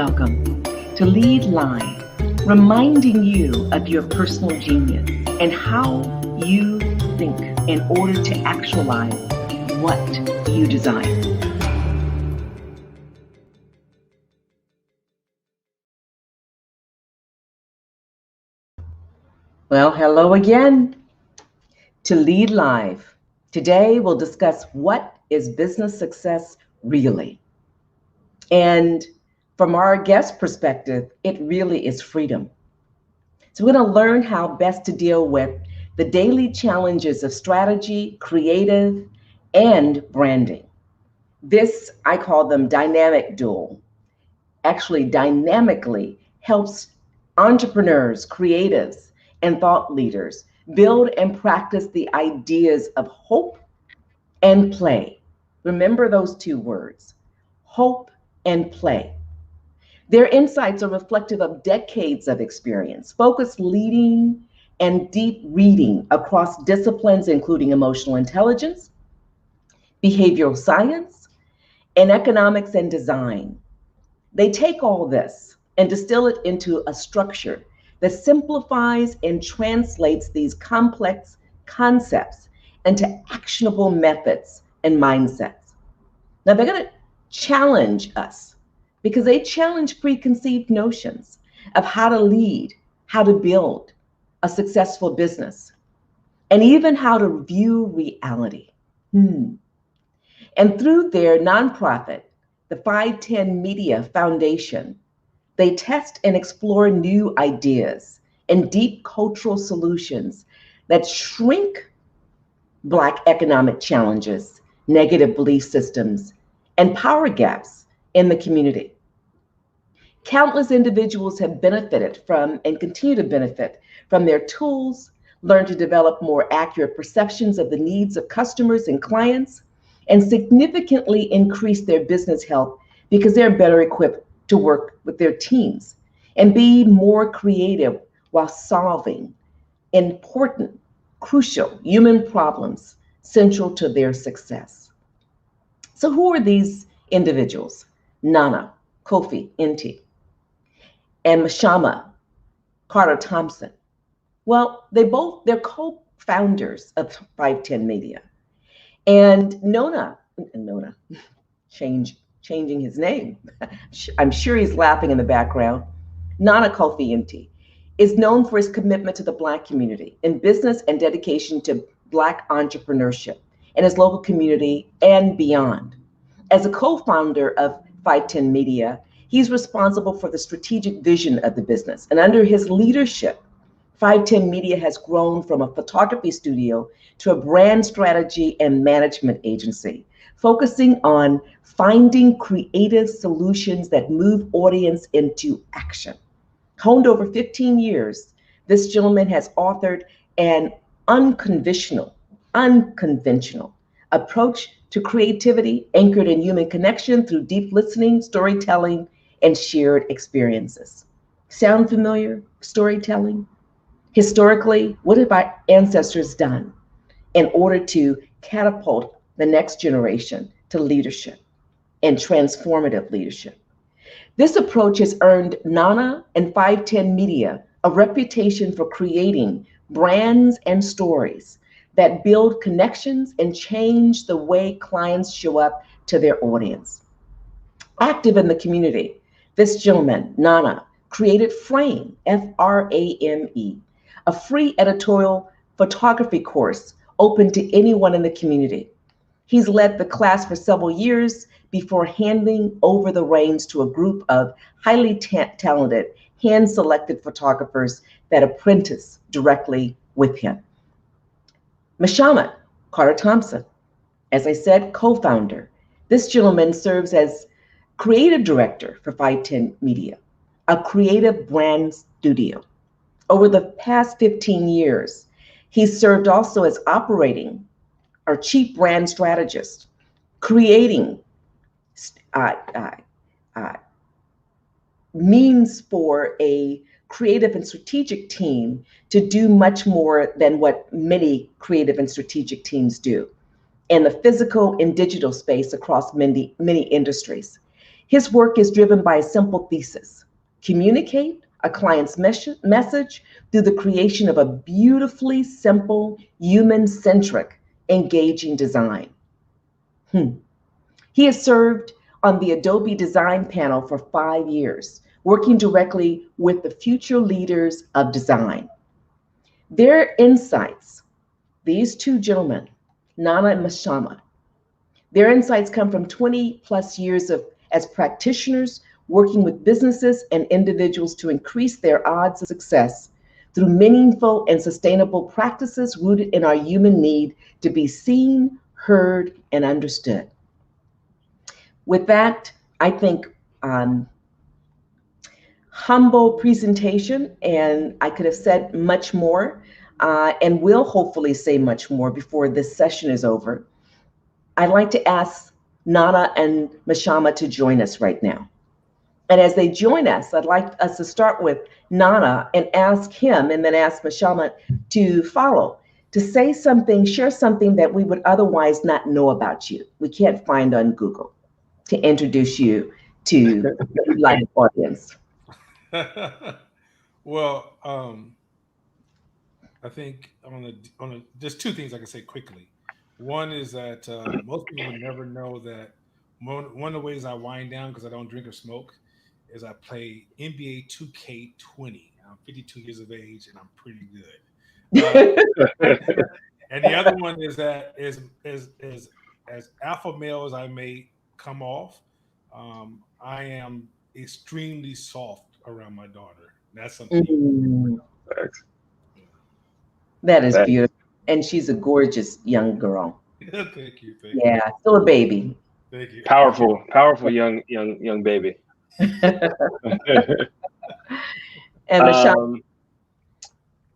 welcome to Lead Live, reminding you of your personal genius and how you think in order to actualize what you desire. Well, hello again to Lead Live. Today we'll discuss what is business success really. And from our guest perspective, it really is freedom. So we're going to learn how best to deal with the daily challenges of strategy, creative, and branding. This, I call them dynamic dual. Actually, dynamically helps entrepreneurs, creatives, and thought leaders build and practice the ideas of hope and play. Remember those two words, hope and play. Their insights are reflective of decades of experience, focused leading and deep reading across disciplines, including emotional intelligence, behavioral science, and economics and design. They take all this and distill it into a structure that simplifies and translates these complex concepts into actionable methods and mindsets. Now, they're going to challenge us because they challenge preconceived notions of how to lead, how to build a successful business, and even how to view reality. And through their nonprofit, the 510 Media Foundation, they test and explore new ideas and deep cultural solutions that shrink Black economic challenges, negative belief systems, and power gaps in the community. Countless individuals have benefited from and continue to benefit from their tools, learn to develop more accurate perceptions of the needs of customers and clients, and significantly increase their business health because they're better equipped to work with their teams and be more creative while solving important, crucial human problems central to their success. So who are these individuals? Nana, Kofi Nti, and Mashama Carter-Thompson. Well, they're co-founders of 510 Media. And Nona, changing his name. I'm sure he's laughing in the background. Nana Kofi Nti is known for his commitment to the Black community in business and dedication to Black entrepreneurship in his local community and beyond. As a co-founder of 510 Media, he's responsible for the strategic vision of the business. And under his leadership, 510 Media has grown from a photography studio to a brand strategy and management agency, focusing on finding creative solutions that move audience into action. Honed over 15 years, this gentleman has authored an unconventional approach to creativity anchored in human connection through deep listening, storytelling, and shared experiences. Sound familiar? Storytelling? Historically, what have our ancestors done in order to catapult the next generation to leadership and transformative leadership? This approach has earned Nana and 510 Media a reputation for creating brands and stories that build connections and change the way clients show up to their audience. Active in the community, this gentleman, Nana, created Frame, F-R-A-M-E, a free editorial photography course open to anyone in the community. He's led the class for several years before handing over the reins to a group of highly talented, hand-selected photographers that apprentice directly with him. Mashama Carter-Thompson, as I said, co-founder. This gentleman serves as creative director for 510 Media, a creative brand studio. Over the past 15 years, he's served also as operating or chief brand strategist, creating means for a creative and strategic team to do much more than what many creative and strategic teams do in the physical and digital space across many industries. His work is driven by a simple thesis: communicate a client's message through the creation of a beautifully simple, human-centric, engaging design. He has served on the Adobe design panel for 5 years, working directly with the future leaders of design. Their insights, these two gentlemen, Nana and Mashama, their insights come from 20 plus years as practitioners working with businesses and individuals to increase their odds of success through meaningful and sustainable practices rooted in our human need to be seen, heard, and understood. With that, I think humble presentation, and I could have said much more, and will hopefully say much more before this session is over. I'd like to ask Nana and Mashama to join us right now. And as they join us, I'd like us to start with Nana and ask him, and then ask Mashama to follow, to say something, share something that we would otherwise not know about you. We can't find on Google, to introduce you to the live audience. Well, I think there's two things I can say quickly. One is that most people would never know that one of the ways I wind down because I don't drink or smoke is I play NBA 2K20. I'm 52 years of age and I'm pretty good. And the other one is that is as alpha male as I may come off, I am extremely soft around my daughter. That's something. That is beautiful. And she's a gorgeous young girl. Thank you. Yeah, still a baby. Thank you. Powerful young baby. And Mashama.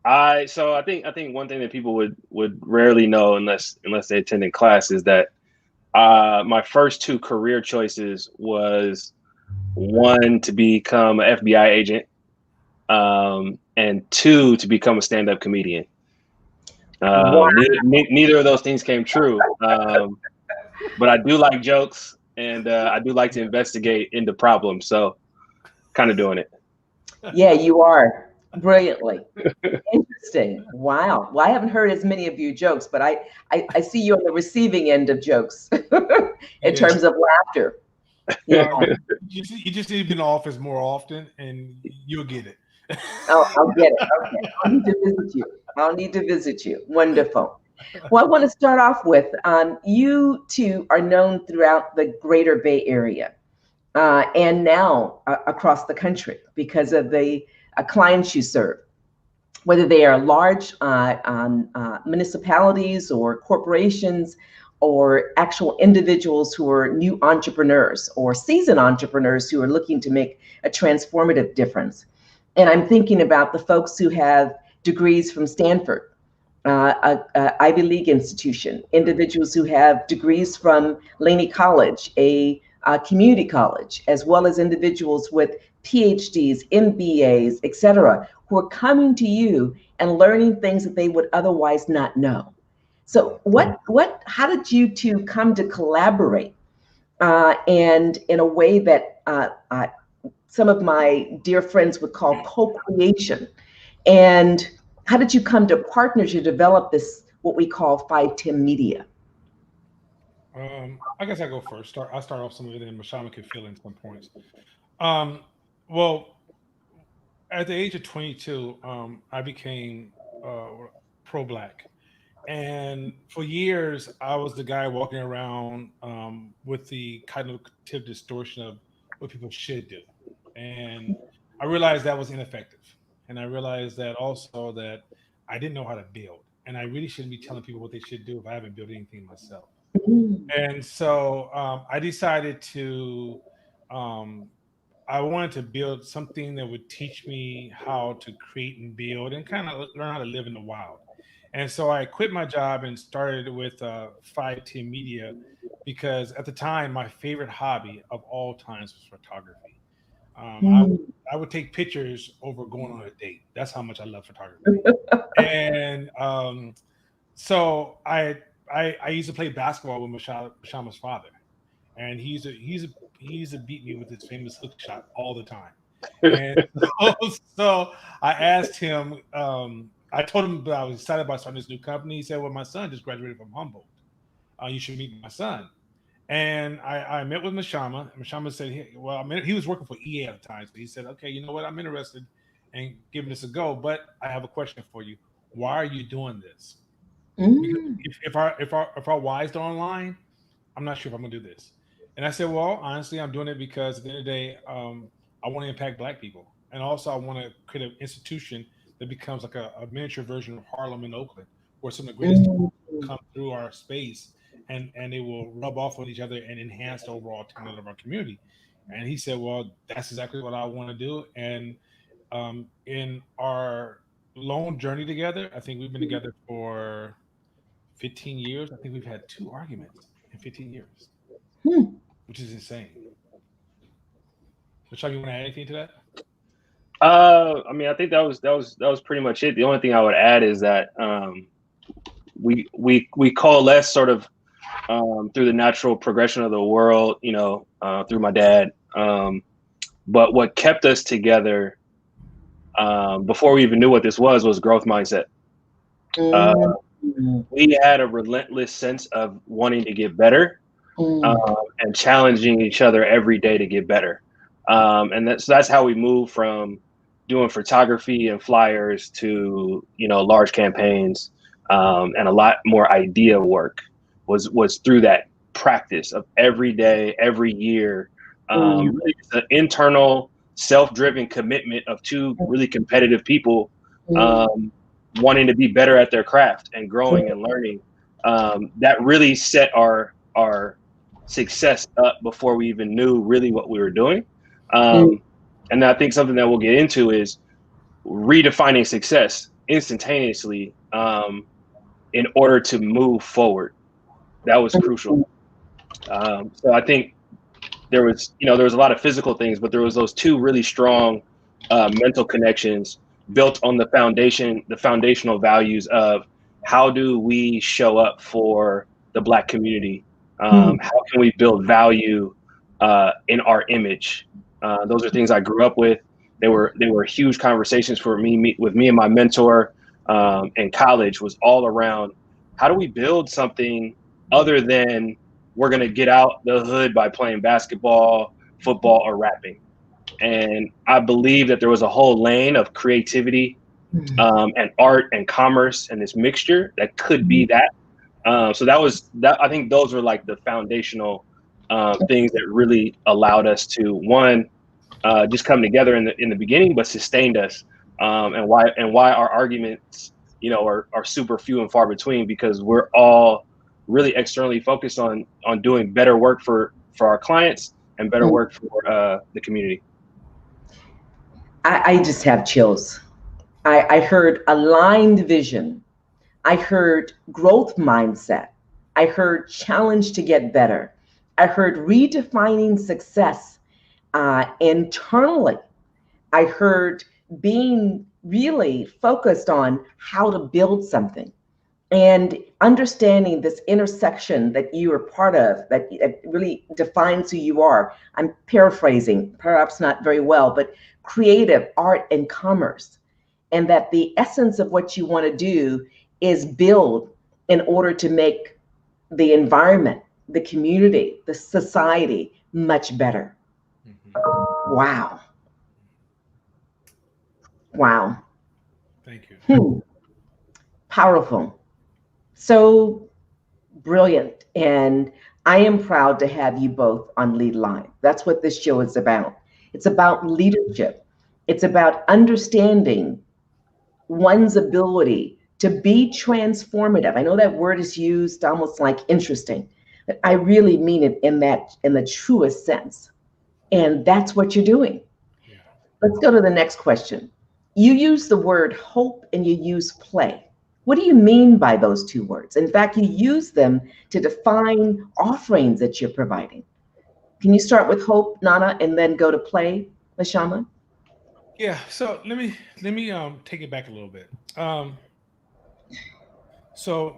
I think one thing that people would rarely know unless they attend in class is that my first two career choices was one to become an FBI agent, and two to become a stand-up comedian. Wow. Neither of those things came true, but I do like jokes and I do like to investigate into problems. So, kind of doing it. Yeah, you are brilliantly. Interesting. Wow. Well, I haven't heard as many of your jokes, but I see you on the receiving end of jokes in terms of laughter. Yeah. You just need to be in the office more often and you'll get it. Oh, I'll get it. Okay. I'll need to visit you. Wonderful. Well, I want to start off with, you two are known throughout the greater Bay Area and now across the country because of the clients you serve, whether they are large municipalities or corporations or actual individuals who are new entrepreneurs or seasoned entrepreneurs who are looking to make a transformative difference. And I'm thinking about the folks who have degrees from Stanford, a Ivy League institution, individuals who have degrees from Laney College, a community college, as well as individuals with PhDs, MBAs, et cetera, who are coming to you and learning things that they would otherwise not know. So how did you two come to collaborate and in a way that some of my dear friends would call co-creation? And how did you come to partner to develop this, what we call 510 Media? I guess I go first. I'll start off some of it, and Mashama can fill in some points. Well, at the age of 22, I became pro-black, and for years I was the guy walking around with the cognitive distortion of what people should do, and I realized that was ineffective, and I realized that also that I didn't know how to build, and I really shouldn't be telling people what they should do if I haven't built anything myself. And so I decided to, I wanted to build something that would teach me how to create and build and kind of learn how to live in the wild. And so I quit my job and started with 510 Media because at the time, my favorite hobby of all times was photography. I would take pictures over going on a date. That's how much I love photography. And so I used to play basketball with Mashama's father, and he's a beat me with his famous hook shot all the time. And so I asked him. I told him that I was excited about starting this new company. He said, "Well, my son just graduated from Humboldt. You should meet my son." And I met with Mashama. Mashama said, he was working for EA at the time. So he said, "Okay, you know what? I'm interested in giving this a go, but I have a question for you. Why are you doing this? Because if our wives are online, I'm not sure if I'm gonna do this." And I said, "Well, honestly, I'm doing it because at the end of the day, I want to impact Black people, and also I want to create an institution that becomes like a miniature version of Harlem and Oakland, where some of the greatest people come through our space, and they will rub off on each other and enhance the overall talent of our community." And he said, "Well, that's exactly what I want to do." And in our long journey together, I think we've been together for 15 years. I think we've had 2 arguments in 15 years, which is insane. Mashama, you want to add anything to that? I mean, I think that was pretty much it. The only thing I would add is that we coalesce sort of through the natural progression of the world, through my dad. But what kept us together before we even knew what this was growth mindset. We had a relentless sense of wanting to get better and challenging each other every day to get better. And that's how we moved from doing photography and flyers to, large campaigns and a lot more idea work was through that practice of every day, every year. Really the internal self-driven commitment of 2 really competitive people wanting to be better at their craft and growing and learning. That really set our success up before we even knew really what we were doing. And I think something that we'll get into is redefining success instantaneously in order to move forward. That was crucial. So I think there was a lot of physical things, but there was those 2 really strong mental connections built on the foundational values of how do we show up for the Black community? How can we build value in our image? Those are things I grew up with. They were huge conversations for me with me and my mentor in college. Was all around how do we build something other than we're going to get out the hood by playing basketball, football, or rapping. And I believe that there was a whole lane of creativity and art and commerce and this mixture that could be that. So I think those were like the foundational things that really allowed us to, one, just come together in the beginning, but sustained us. And why our arguments, are super few and far between, because we're all really externally focused on doing better work for our clients and better work for the community. I just have chills. I heard aligned vision. I heard growth mindset. I heard challenge to get better. I heard redefining success internally. I heard being really focused on how to build something and understanding this intersection that you are part of, that really defines who you are. I'm paraphrasing, perhaps not very well, but creative, art, and commerce. And that the essence of what you want to do is build in order to make the environment, the community, the society much better. Wow. Wow. Thank you. Powerful. So brilliant. And I am proud to have you both on Lead Live. That's what this show is about. It's about leadership. It's about understanding one's ability to be transformative. I know that word is used almost like interesting, but I really mean it in the truest sense. And that's what you're doing. Yeah. Let's go to the next question. You use the word hope and you use play. What do you mean by those 2 words? In fact, you use them to define offerings that you're providing. Can you start with hope, Nana, and then go to play, Mashama? Yeah. So let me take it back a little bit. So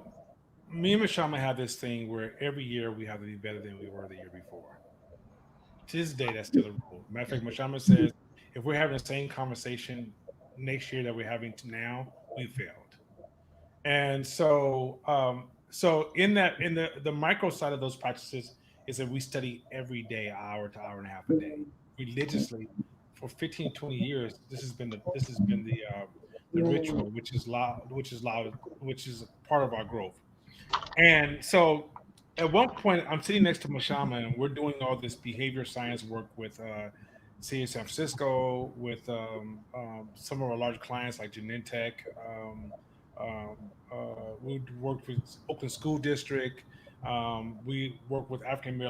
Me and Mashama have this thing where every year we have to be better than we were the year before. To this day, that's still a rule. Matter of fact, Mashama says if we're having the same conversation next year that we're having to now, we failed. And so in the micro side of those practices is that we study every day, hour to hour and a half a day, religiously for 15, 20 years. This has been the ritual, which is part of our growth. And so at one point, I'm sitting next to Mashama, and we're doing all this behavior science work with City of San Francisco, with some of our large clients like Genentech. We worked with Oakland School District. We work with African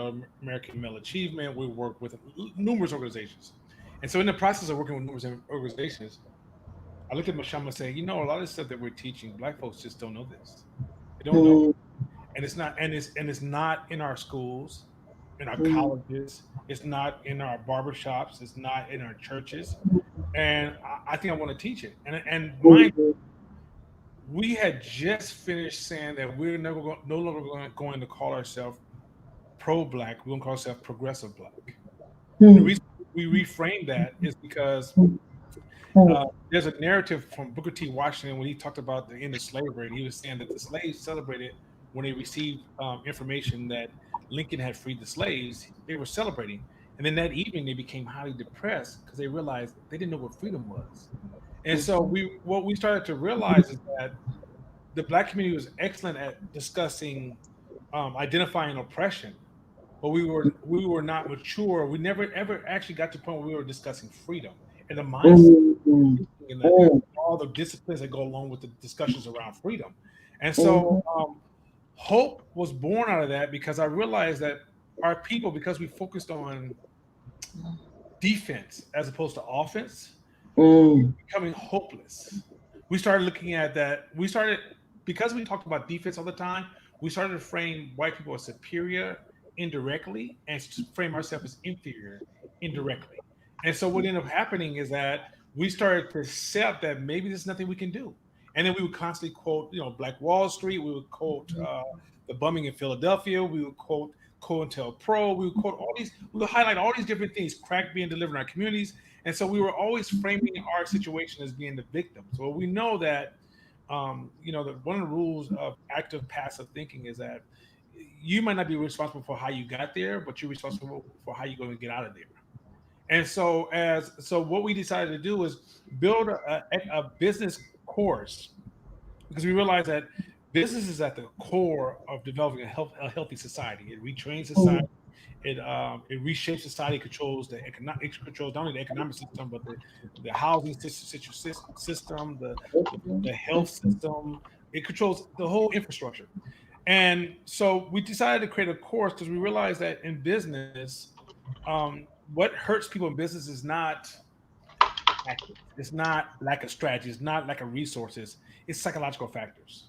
American Male Achievement. We work with numerous organizations. And so in the process of working with numerous organizations, I looked at Mashama saying, you know, a lot of the stuff that we're teaching, Black folks just don't know this. They don't know, and it's not in our schools, in our colleges. It's not in our barbershops. It's not in our churches. And I think I want to teach it. And mind you, we had just finished saying that we're no longer going to call ourselves pro-Black. We're going to call ourselves progressive Black. The reason we reframed that is because there's a narrative from Booker T. Washington when he talked about the end of slavery. And he was saying that the slaves celebrated when they received information that Lincoln had freed the slaves. They were celebrating, and then that evening they became highly depressed because they realized they didn't know what freedom was. And so what we started to realize is that the Black community was excellent at discussing identifying oppression, but we were not mature. We never ever actually got to the point where we were discussing freedom and the mindset and all the disciplines that go along with the discussions around freedom. And so hope was born out of that because I realized that our people, because we focused on defense as opposed to offense, becoming hopeless. We started looking at that. Because we talked about defense all the time, we started to frame white people as superior indirectly and frame ourselves as inferior indirectly. And so what ended up happening is that we started to accept that maybe there's nothing we can do. And then we would constantly quote, Black Wall Street. We would quote the bombing in Philadelphia. We would quote COINTELPRO. We would quote all these. We would highlight all these different things, crack being delivered in our communities. And so we were always framing our situation as being the victim. So we know that, that one of the rules of active passive thinking is that you might not be responsible for how you got there, but you're responsible for how you're going to get out of there. And so what we decided to do is build a business course because we realized that business is at the core of developing a healthy society. It retrains society. It reshapes society. It controls it controls not only the economic system but the housing system, the health system. It controls the whole infrastructure. And so we decided to create a course because we realized that in business, what hurts people in business is not tactics. It's not lack of strategy. It's not lack of resources. It's psychological factors.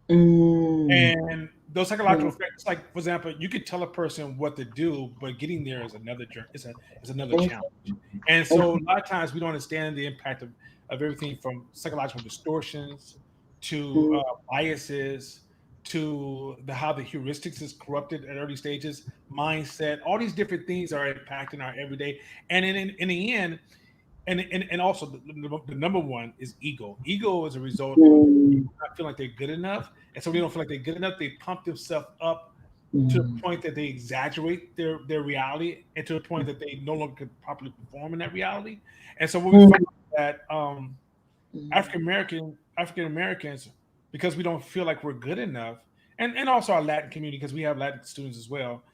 And those psychological factors, like for example, you could tell a person what to do, but getting there is another journey. It's another challenge. And so a lot of times we don't understand the impact of everything from psychological distortions to biases to how the heuristics is corrupted at early stages, mindset, all these different things are impacting our everyday. And in the end, and also the number one is ego. Ego is a result of people not feeling like they're good enough. And so they don't feel like they're good enough. They pump themselves up to the point that they exaggerate their reality and to the point that they no longer can properly perform in that reality. And so what we find that African Americans, because we don't feel like we're good enough, and also our Latin community, because we have Latin students as well,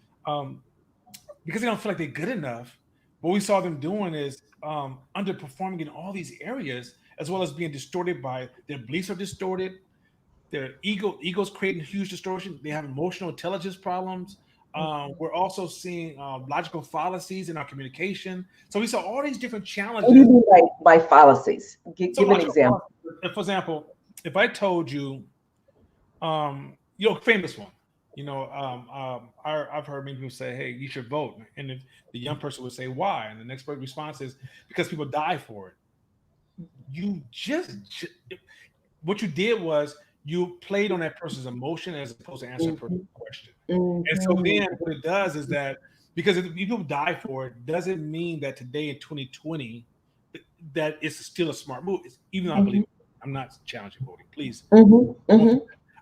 because they don't feel like they're good enough, what we saw them doing is underperforming in all these areas, as well as being distorted by their beliefs are distorted, their ego's creating huge distortion. They have emotional intelligence problems. We're also seeing logical fallacies in our communication. So we saw all these different challenges. What do you mean by fallacies? Give an example. For example, if I told you, famous one, I've heard many people say, "Hey, you should vote," and if the young person would say, "Why?" and the next response is, "Because people die for it." What you did was you played on that person's emotion as opposed to answering a person's question. Mhm. And so then what it does is that because if people die for it, doesn't mean that today in 2020 that it's still a smart move. Even though I believe I'm not challenging voting, please.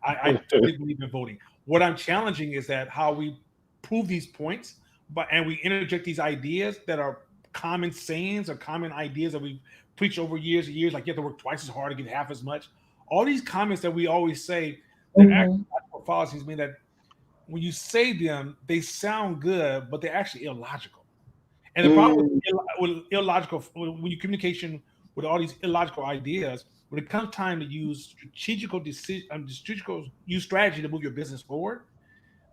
I totally believe in voting. What I'm challenging is that how we prove these points, and we interject these ideas that are common sayings or common ideas that we've preached over years and years, like you have to work twice as hard to get half as much. All these comments that we always say, they're actually fallacies, mean that when you say them, they sound good, but they're actually illogical. And the problem with illogical, when you communication with all these illogical ideas, when it comes time to use use strategy to move your business forward,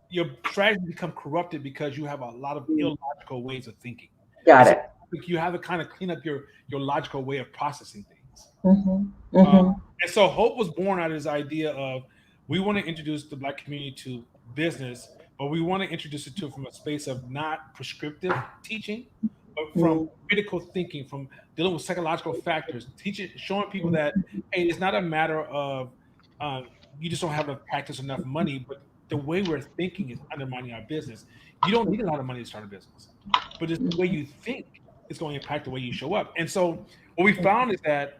your strategy become corrupted because you have a lot of illogical ways of thinking. Got it. You have to kind of clean up your logical way of processing things. Mm-hmm. And so Hope was born out of this idea of we want to introduce the Black community to business, but we want to introduce it to from a space of not prescriptive teaching, but from critical thinking, from dealing with psychological factors, showing people that, hey, it's not a matter of you just don't have enough practice, enough money, but the way we're thinking is undermining our business. You don't need a lot of money to start a business, but it's the way you think is going to impact the way you show up. And so what we found is that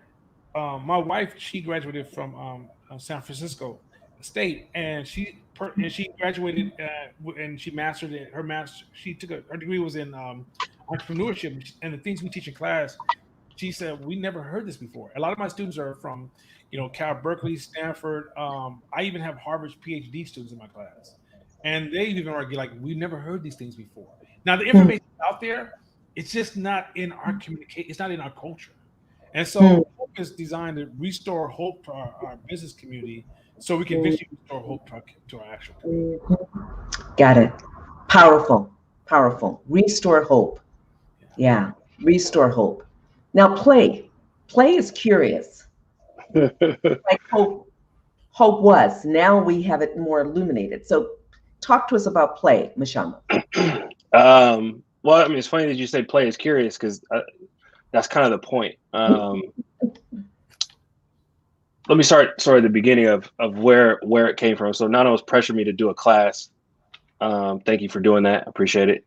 my wife, she graduated from San Francisco State, and she graduated and she mastered it. She took her degree was in entrepreneurship, and the things we teach in class. She said we never heard this before. A lot of my students are from, Cal, Berkeley, Stanford. I even have Harvard's PhD students in my class, and they even argue like we've never heard these things before. Now the information out there, it's just not in our communication. It's not in our culture. And so Hope is designed to restore hope to our business community so we can eventually restore hope to our actual community. Got it. Powerful. Restore hope. Yeah. Restore hope. Now play. Play is curious. Like hope was. Now we have it more illuminated. So talk to us about play, Mashama. Well, I mean, it's funny that you say play is curious because that's kind of the point. Let me start sort of the beginning of where it came from. So Nana was pressuring me to do a class. Thank you for doing that. I appreciate it.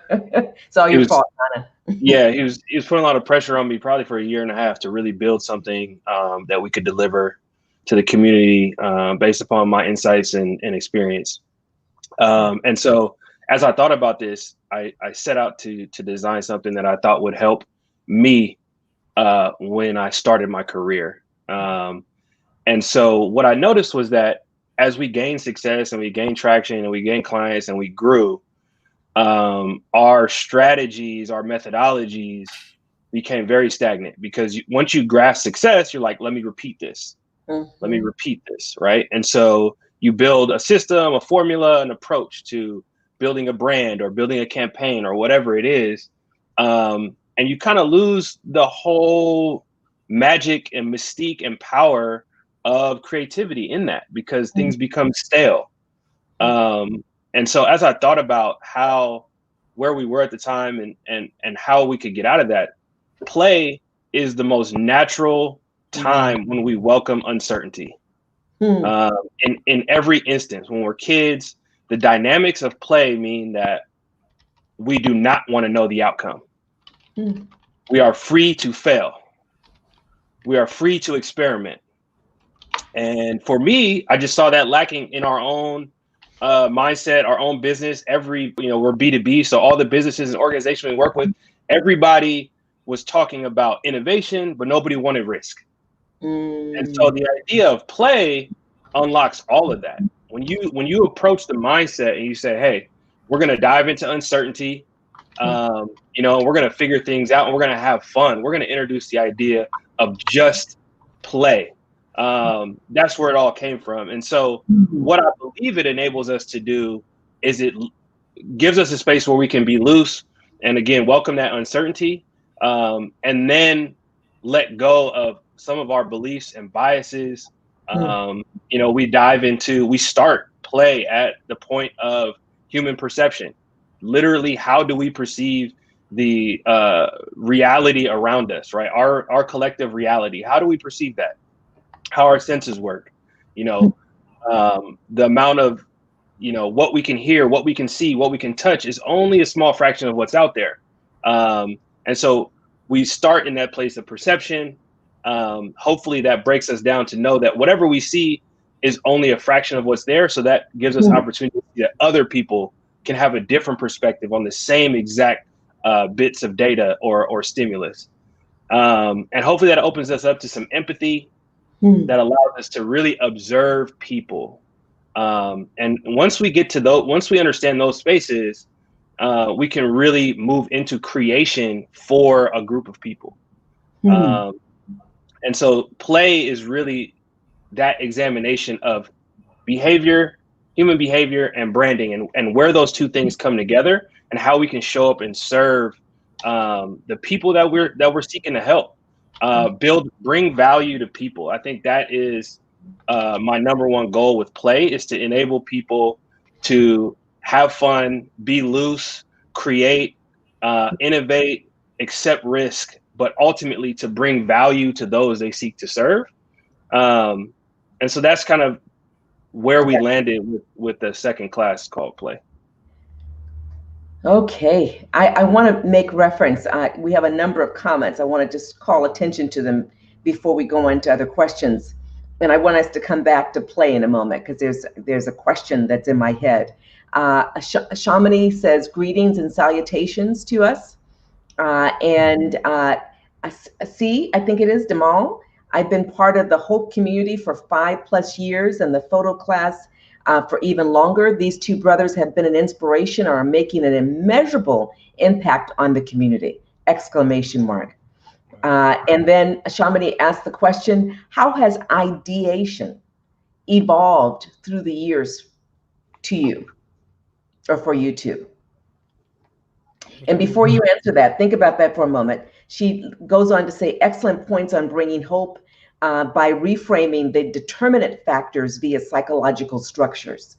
It's all your fault, Nana. Yeah, he was putting a lot of pressure on me probably for a year and a half to really build something that we could deliver to the community based upon my insights and experience. And so as I thought about this, I set out to design something that I thought would help me when I started my career. And so what I noticed was that as we gained success and we gained traction and we gained clients and we grew, our strategies, our methodologies became very stagnant because once you grasp success, you're like, let me repeat this. Let me repeat this, right? And so you build a system, a formula, an approach to building a brand or building a campaign or whatever it is. And you kind of lose the whole magic and mystique and power of creativity in that because things become stale. And so as I thought about where we were at the time and how we could get out of that, play is the most natural time when we welcome uncertainty. In every instance, when we're kids, the dynamics of play mean that we do not want to know the outcome. We are free to fail. We are free to experiment. And for me, I just saw that lacking in our own mindset, our own business. We're B2B, so all the businesses and organizations we work with, everybody was talking about innovation, but nobody wanted risk. And so the idea of play unlocks all of that. When you approach the mindset and you say, hey, we're going to dive into uncertainty, we're going to figure things out and we're going to have fun. We're going to introduce the idea of just play. That's where it all came from. And so what I believe it enables us to do is it gives us a space where we can be loose and again, welcome that uncertainty, and then let go of some of our beliefs and biases. We start play at the point of human perception. Literally, how do we perceive the reality around us, right? Our collective reality. How do we perceive that? How our senses work. You know, the amount of, what we can hear, what we can see, what we can touch is only a small fraction of what's out there. And so we start in that place of perception. Hopefully that breaks us down to know that whatever we see is only a fraction of what's there. So that gives us opportunity that other people can have a different perspective on the same exact bits of data or stimulus. And hopefully that opens us up to some empathy that allows us to really observe people. And once we get to those, once we understand those spaces, we can really move into creation for a group of people. And so play is really that examination of behavior, human behavior, and branding, and where those two things come together, and how we can show up and serve the people that we're seeking to help. Bring value to people. I think that is my number one goal with play, is to enable people to have fun, be loose, create, innovate, accept risk, but ultimately to bring value to those they seek to serve. And so that's kind of where we landed with the second class called play. Okay, I want to make reference. We have a number of comments. I want to just call attention to them before we go into other questions. And I want us to come back to play in a moment, because there's a question that's in my head. Shamani says greetings and salutations to us. And C, I think it is, Demal. I've been part of the Hope community for 5+ years and the photo class for even longer. These two brothers have been an inspiration or are making an immeasurable impact on the community! ! And then Shamani asked the question, how has ideation evolved through the years to you, or for you two? And before you answer that, think about that for a moment. She goes on to say, excellent points on bringing hope by reframing the determinant factors via psychological structures.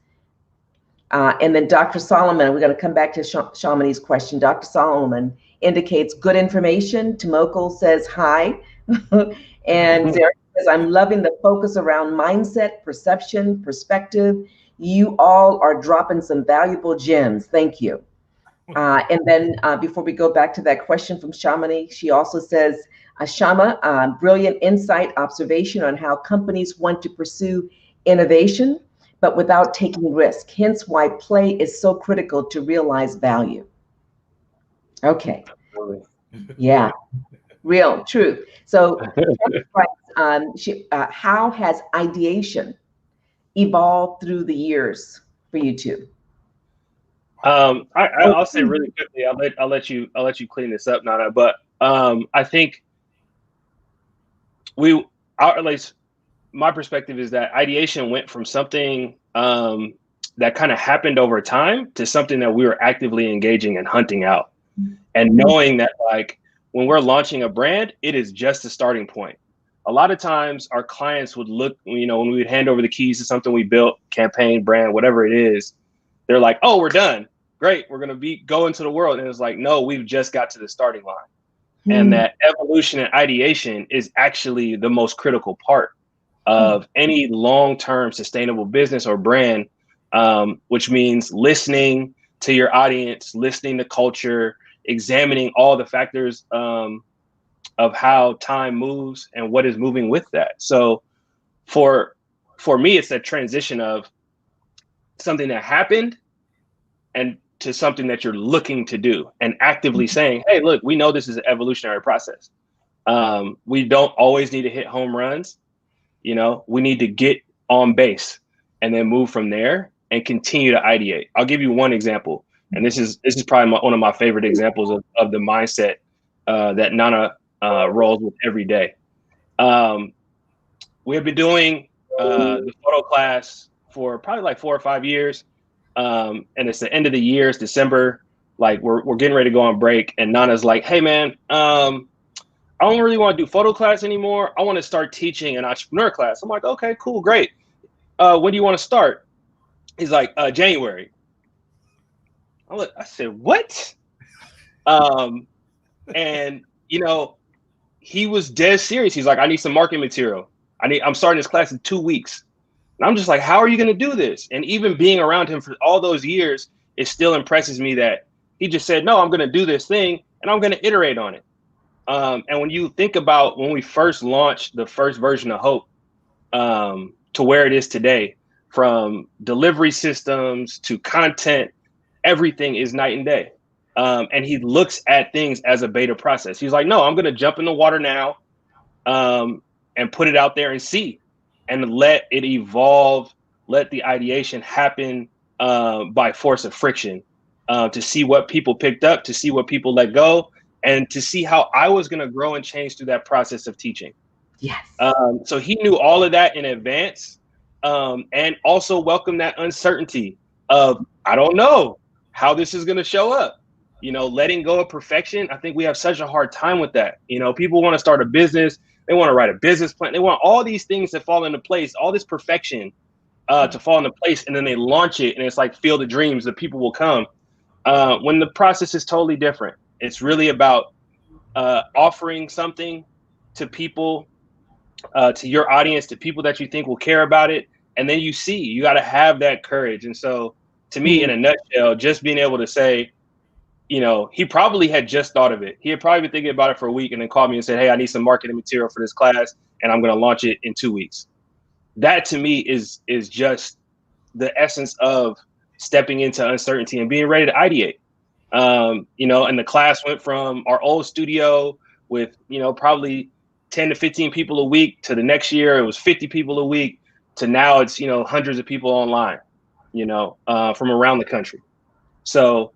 And then Dr. Solomon, we're going to come back to Shamani's question. Dr. Solomon indicates good information. Tomoko says hi. And Zara says, I'm loving the focus around mindset, perception, perspective. You all are dropping some valuable gems. Thank you. And then before we go back to that question from Shamani, she also says, Shama, brilliant insight, observation on how companies want to pursue innovation, but without taking risk. Hence why play is so critical to realize value. Okay. Yeah. Real, true. So how has ideation evolved through the years for you two? I'll say really quickly. I'll let you clean this up, Nana. But I think at least my perspective is that ideation went from something that kind of happened over time to something that we were actively engaging and hunting out, and knowing that, like, when we're launching a brand, it is just a starting point. A lot of times our clients would look, when we would hand over the keys to something we built, campaign, brand, whatever it is, they're like, oh, we're done. Great. We're going to go into the world. And it's like, no, we've just got to the starting line. And that evolution and ideation is actually the most critical part of any long-term sustainable business or brand, which means listening to your audience, listening to culture, examining all the factors of how time moves and what is moving with that. So for me, it's that transition of something that happened and to something that you're looking to do, and actively saying, hey, look, we know this is an evolutionary process. We don't always need to hit home runs. We need to get on base and then move from there and continue to ideate. I'll give you one example. And this is probably one of my favorite examples of the mindset that Nana rolls with every day. We have been doing the photo class for probably like 4 or 5 years. And it's the end of the year, it's December, like we're getting ready to go on break, and Nana's like, hey man, I don't really want to do photo class anymore. I want to start teaching an entrepreneur class. I'm like, okay, cool, great. When do you want to start? He's like, January. I said, what? And he was dead serious. He's like, I need some marketing material. I'm starting this class in 2 weeks. And I'm just like, how are you going to do this? And even being around him for all those years, it still impresses me that he just said, no, I'm going to do this thing and I'm going to iterate on it. And when you think about when we first launched the first version of Hope to where it is today, from delivery systems to content, everything is night and day. And he looks at things as a beta process. He's like, no, I'm going to jump in the water now and put it out there and see, and let it evolve, let the ideation happen by force of friction, to see what people picked up, to see what people let go, and to see how I was going to grow and change through that process of teaching. Yes. So he knew all of that in advance, and also welcomed that uncertainty of, I don't know how this is going to show up. You know, letting go of perfection. I think we have such a hard time with that. You know, people want to start a business. They want to write a business plan. They want all these things to fall into place, all this perfection to fall into place. And then they launch it and it's like Field of Dreams, the people will come. When the process is totally different. It's really about offering something to people, to your audience, to people that you think will care about it. And then you got to have that courage. And so to me, in a nutshell, just being able to say, you know, he probably had just thought of it. He had probably been thinking about it for a week and then called me and said, hey, I need some marketing material for this class and I'm going to launch it in 2 weeks. That to me is just the essence of stepping into uncertainty and being ready to ideate. You know, and the class went from our old studio with, you know, probably 10 to 15 people a week to the next year, it was 50 people a week to now it's, you know, hundreds of people online, you know, from around the country. So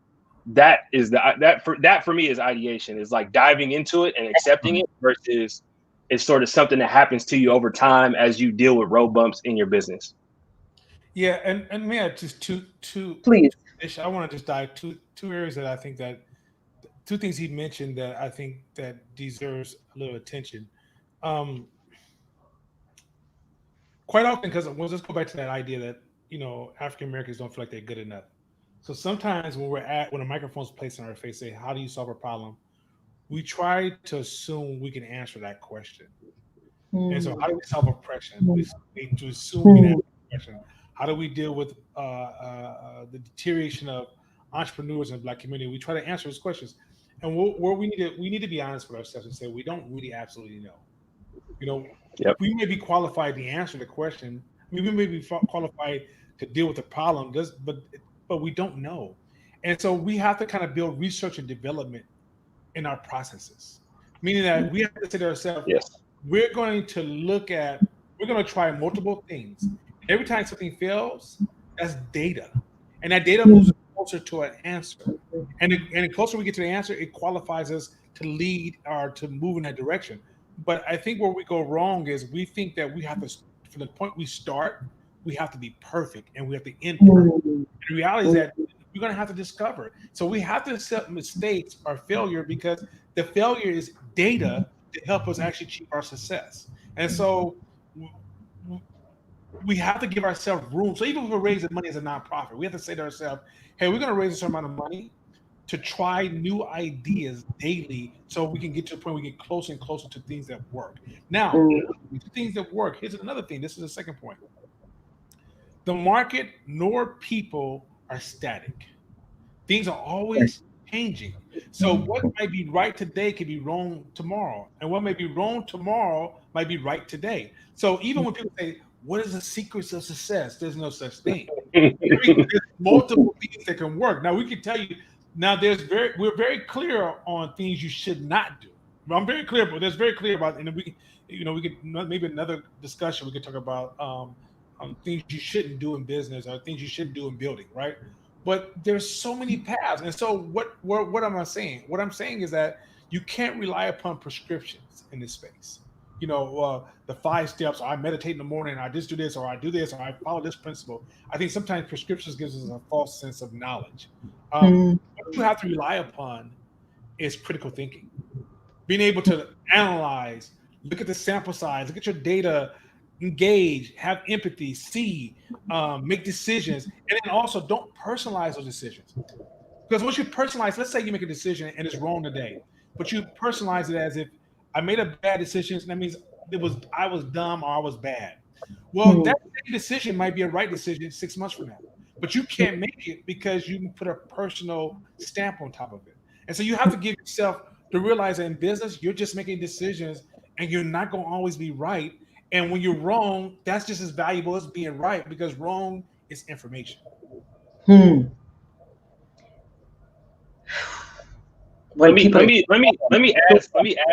that is that for me is ideation, is like diving into it and accepting it versus it's sort of something that happens to you over time as you deal with road bumps in your business. Yeah, and may I just two Please. I want to just dive two areas that I think that two things he mentioned that I think that deserves a little attention. Quite often, because we'll just go back to that idea that, you know, African Americans don't feel like they're good enough. So sometimes when a microphone's placed on our face, say, how do you solve a problem? We try to assume we can answer that question. And so how do we solve oppression? We to assume we can answer the question. How do we deal with the deterioration of entrepreneurs in the Black community? We try to answer those questions. And where we need to be honest with ourselves and say, we don't really absolutely know. You know, we may be qualified to answer the question. I mean, we may be qualified to deal with the problem, but we don't know. And so we have to kind of build research and development in our processes, meaning that we have to say to ourselves, we're going to try multiple things. Every time something fails, that's data. And that data moves us closer to an answer. And the closer we get to the answer, it qualifies us to lead or to move in that direction. But I think where we go wrong is we think that we have to, from the point we start, we have to be perfect and we have to end perfect. And the reality is that we're going to have to discover. So we have to accept mistakes or failure, because the failure is data to help us actually achieve our success. And so we have to give ourselves room. So even if we're raising money as a nonprofit, we have to say to ourselves, hey, we're going to raise a certain amount of money to try new ideas daily so we can get to the point where we get closer and closer to things that work. Now, things that work, here's another thing. This is the second point. The market nor people are static. Things are always changing. So what might be right today could be wrong tomorrow. And what may be wrong tomorrow might be right today. So even when people say, what is the secrets of success? There's no such thing. There's multiple things that can work. Now we can tell you, now we're very clear on things you should not do. I'm very clear, but there's very clear about, and we could maybe another discussion we could talk about things you shouldn't do in business or things you shouldn't do in building, right? But there's so many paths. And so what am I saying? What I'm saying is that you can't rely upon prescriptions in this space. You know, the 5 steps, or I meditate in the morning, or I just do this, or I do this, or I follow this principle. I think sometimes prescriptions gives us a false sense of knowledge. What you have to rely upon is critical thinking. Being able to analyze, look at the sample size, look at your data, engage, have empathy, see, make decisions, and then also don't personalize those decisions. Because once you personalize, let's say you make a decision and it's wrong today, but you personalize it as if I made a bad decision, and that means I was dumb or I was bad. Well, that same decision might be a right decision 6 months from now, but you can't make it because you put a personal stamp on top of it. And so you have to give yourself to realize that in business, you're just making decisions and you're not going to always be right. And when you're wrong, that's just as valuable as being right, because wrong is information. Let me add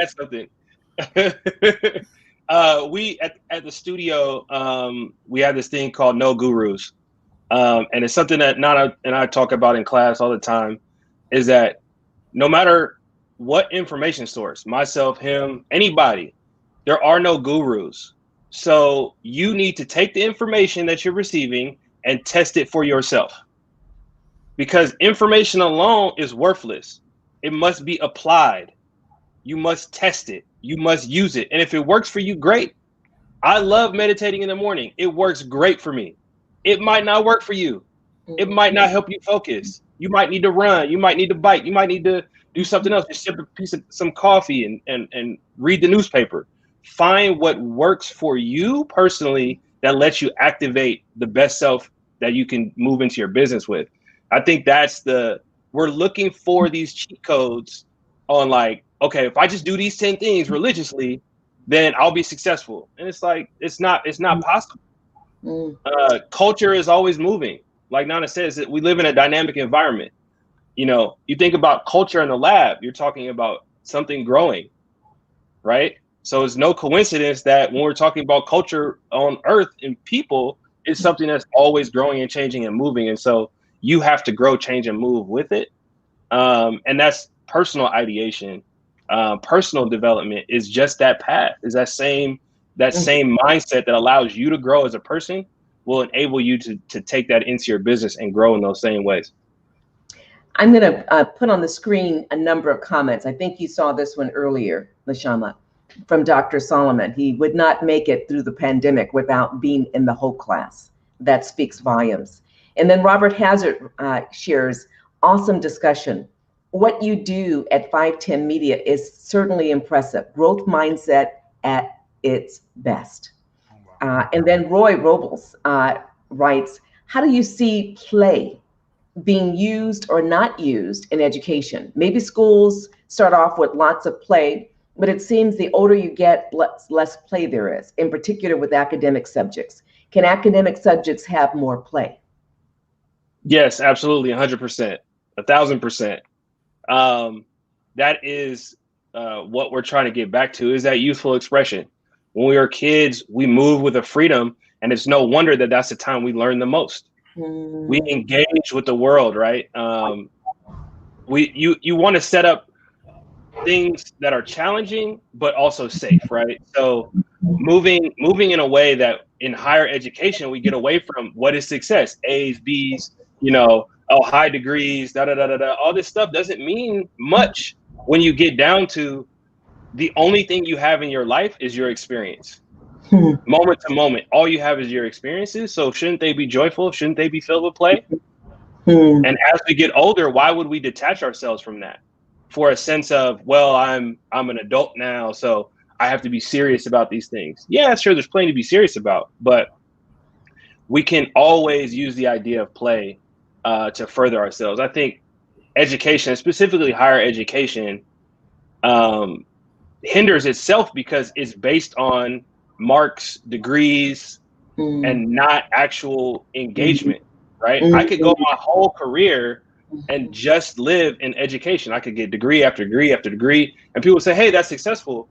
something. We at the studio, we have this thing called No Gurus, and it's something that Nana and I talk about in class all the time. Is that no matter what information source, myself, him, anybody, there are no gurus. So you need to take the information that you're receiving and test it for yourself, because information alone is worthless. It must be applied. You must test it. You must use it. And if it works for you, great. I love meditating in the morning. It works great for me. It might not work for you. It might not help you focus. You might need to run. You might need to bike. You might need to do something else. Just sip a piece of some coffee and read the newspaper. Find what works for you personally that lets you activate the best self that you can move into your business with. I think we're looking for these cheat codes on, like, okay, if I just do these 10 things religiously, then I'll be successful. And it's like, it's not possible. Culture is always moving. Like Nana says, that we live in a dynamic environment. You know, you think about culture in the lab, you're talking about something growing, right? So it's no coincidence that when we're talking about culture on earth and people, it's something that's always growing and changing and moving. And so you have to grow, change, and move with it. And that's personal ideation. Personal development is just that path, is that same mindset that allows you to grow as a person, will enable you to take that into your business and grow in those same ways. I'm going to put on the screen a number of comments. I think you saw this one earlier, Mashama, from Dr. Solomon. He would not make it through the pandemic without being in the whole class. That speaks volumes. And then Robert Hazard shares, awesome discussion. What you do at 510 Media is certainly impressive. Growth mindset at its best. And then Roy Robles writes, how do you see play being used or not used in education? Maybe schools start off with lots of play, but it seems the older you get, less play there is, in particular with academic subjects. Can academic subjects have more play? Yes, absolutely, 100%, 1,000%. That is what we're trying to get back to, is that youthful expression. When we were kids, we moved with a freedom, and it's no wonder that that's the time we learn the most. We engage with the world, right? You want to set up things that are challenging, but also safe, right? So moving in a way that in higher education, we get away from what is success, A's, B's, high degrees, all this stuff doesn't mean much when you get down to the only thing you have in your life is your experience. Moment to moment, all you have is your experiences. So shouldn't they be joyful? Shouldn't they be filled with play? And as we get older, why would we detach ourselves from that for a sense of, well, I'm an adult now, so I have to be serious about these things? Yeah, sure, there's plenty to be serious about, but we can always use the idea of play to further ourselves. I think education, specifically higher education, hinders itself because it's based on marks, degrees, and not actual engagement, right? I could go my whole career and just live in education. I could get degree after degree after degree, and people say, hey, that's successful.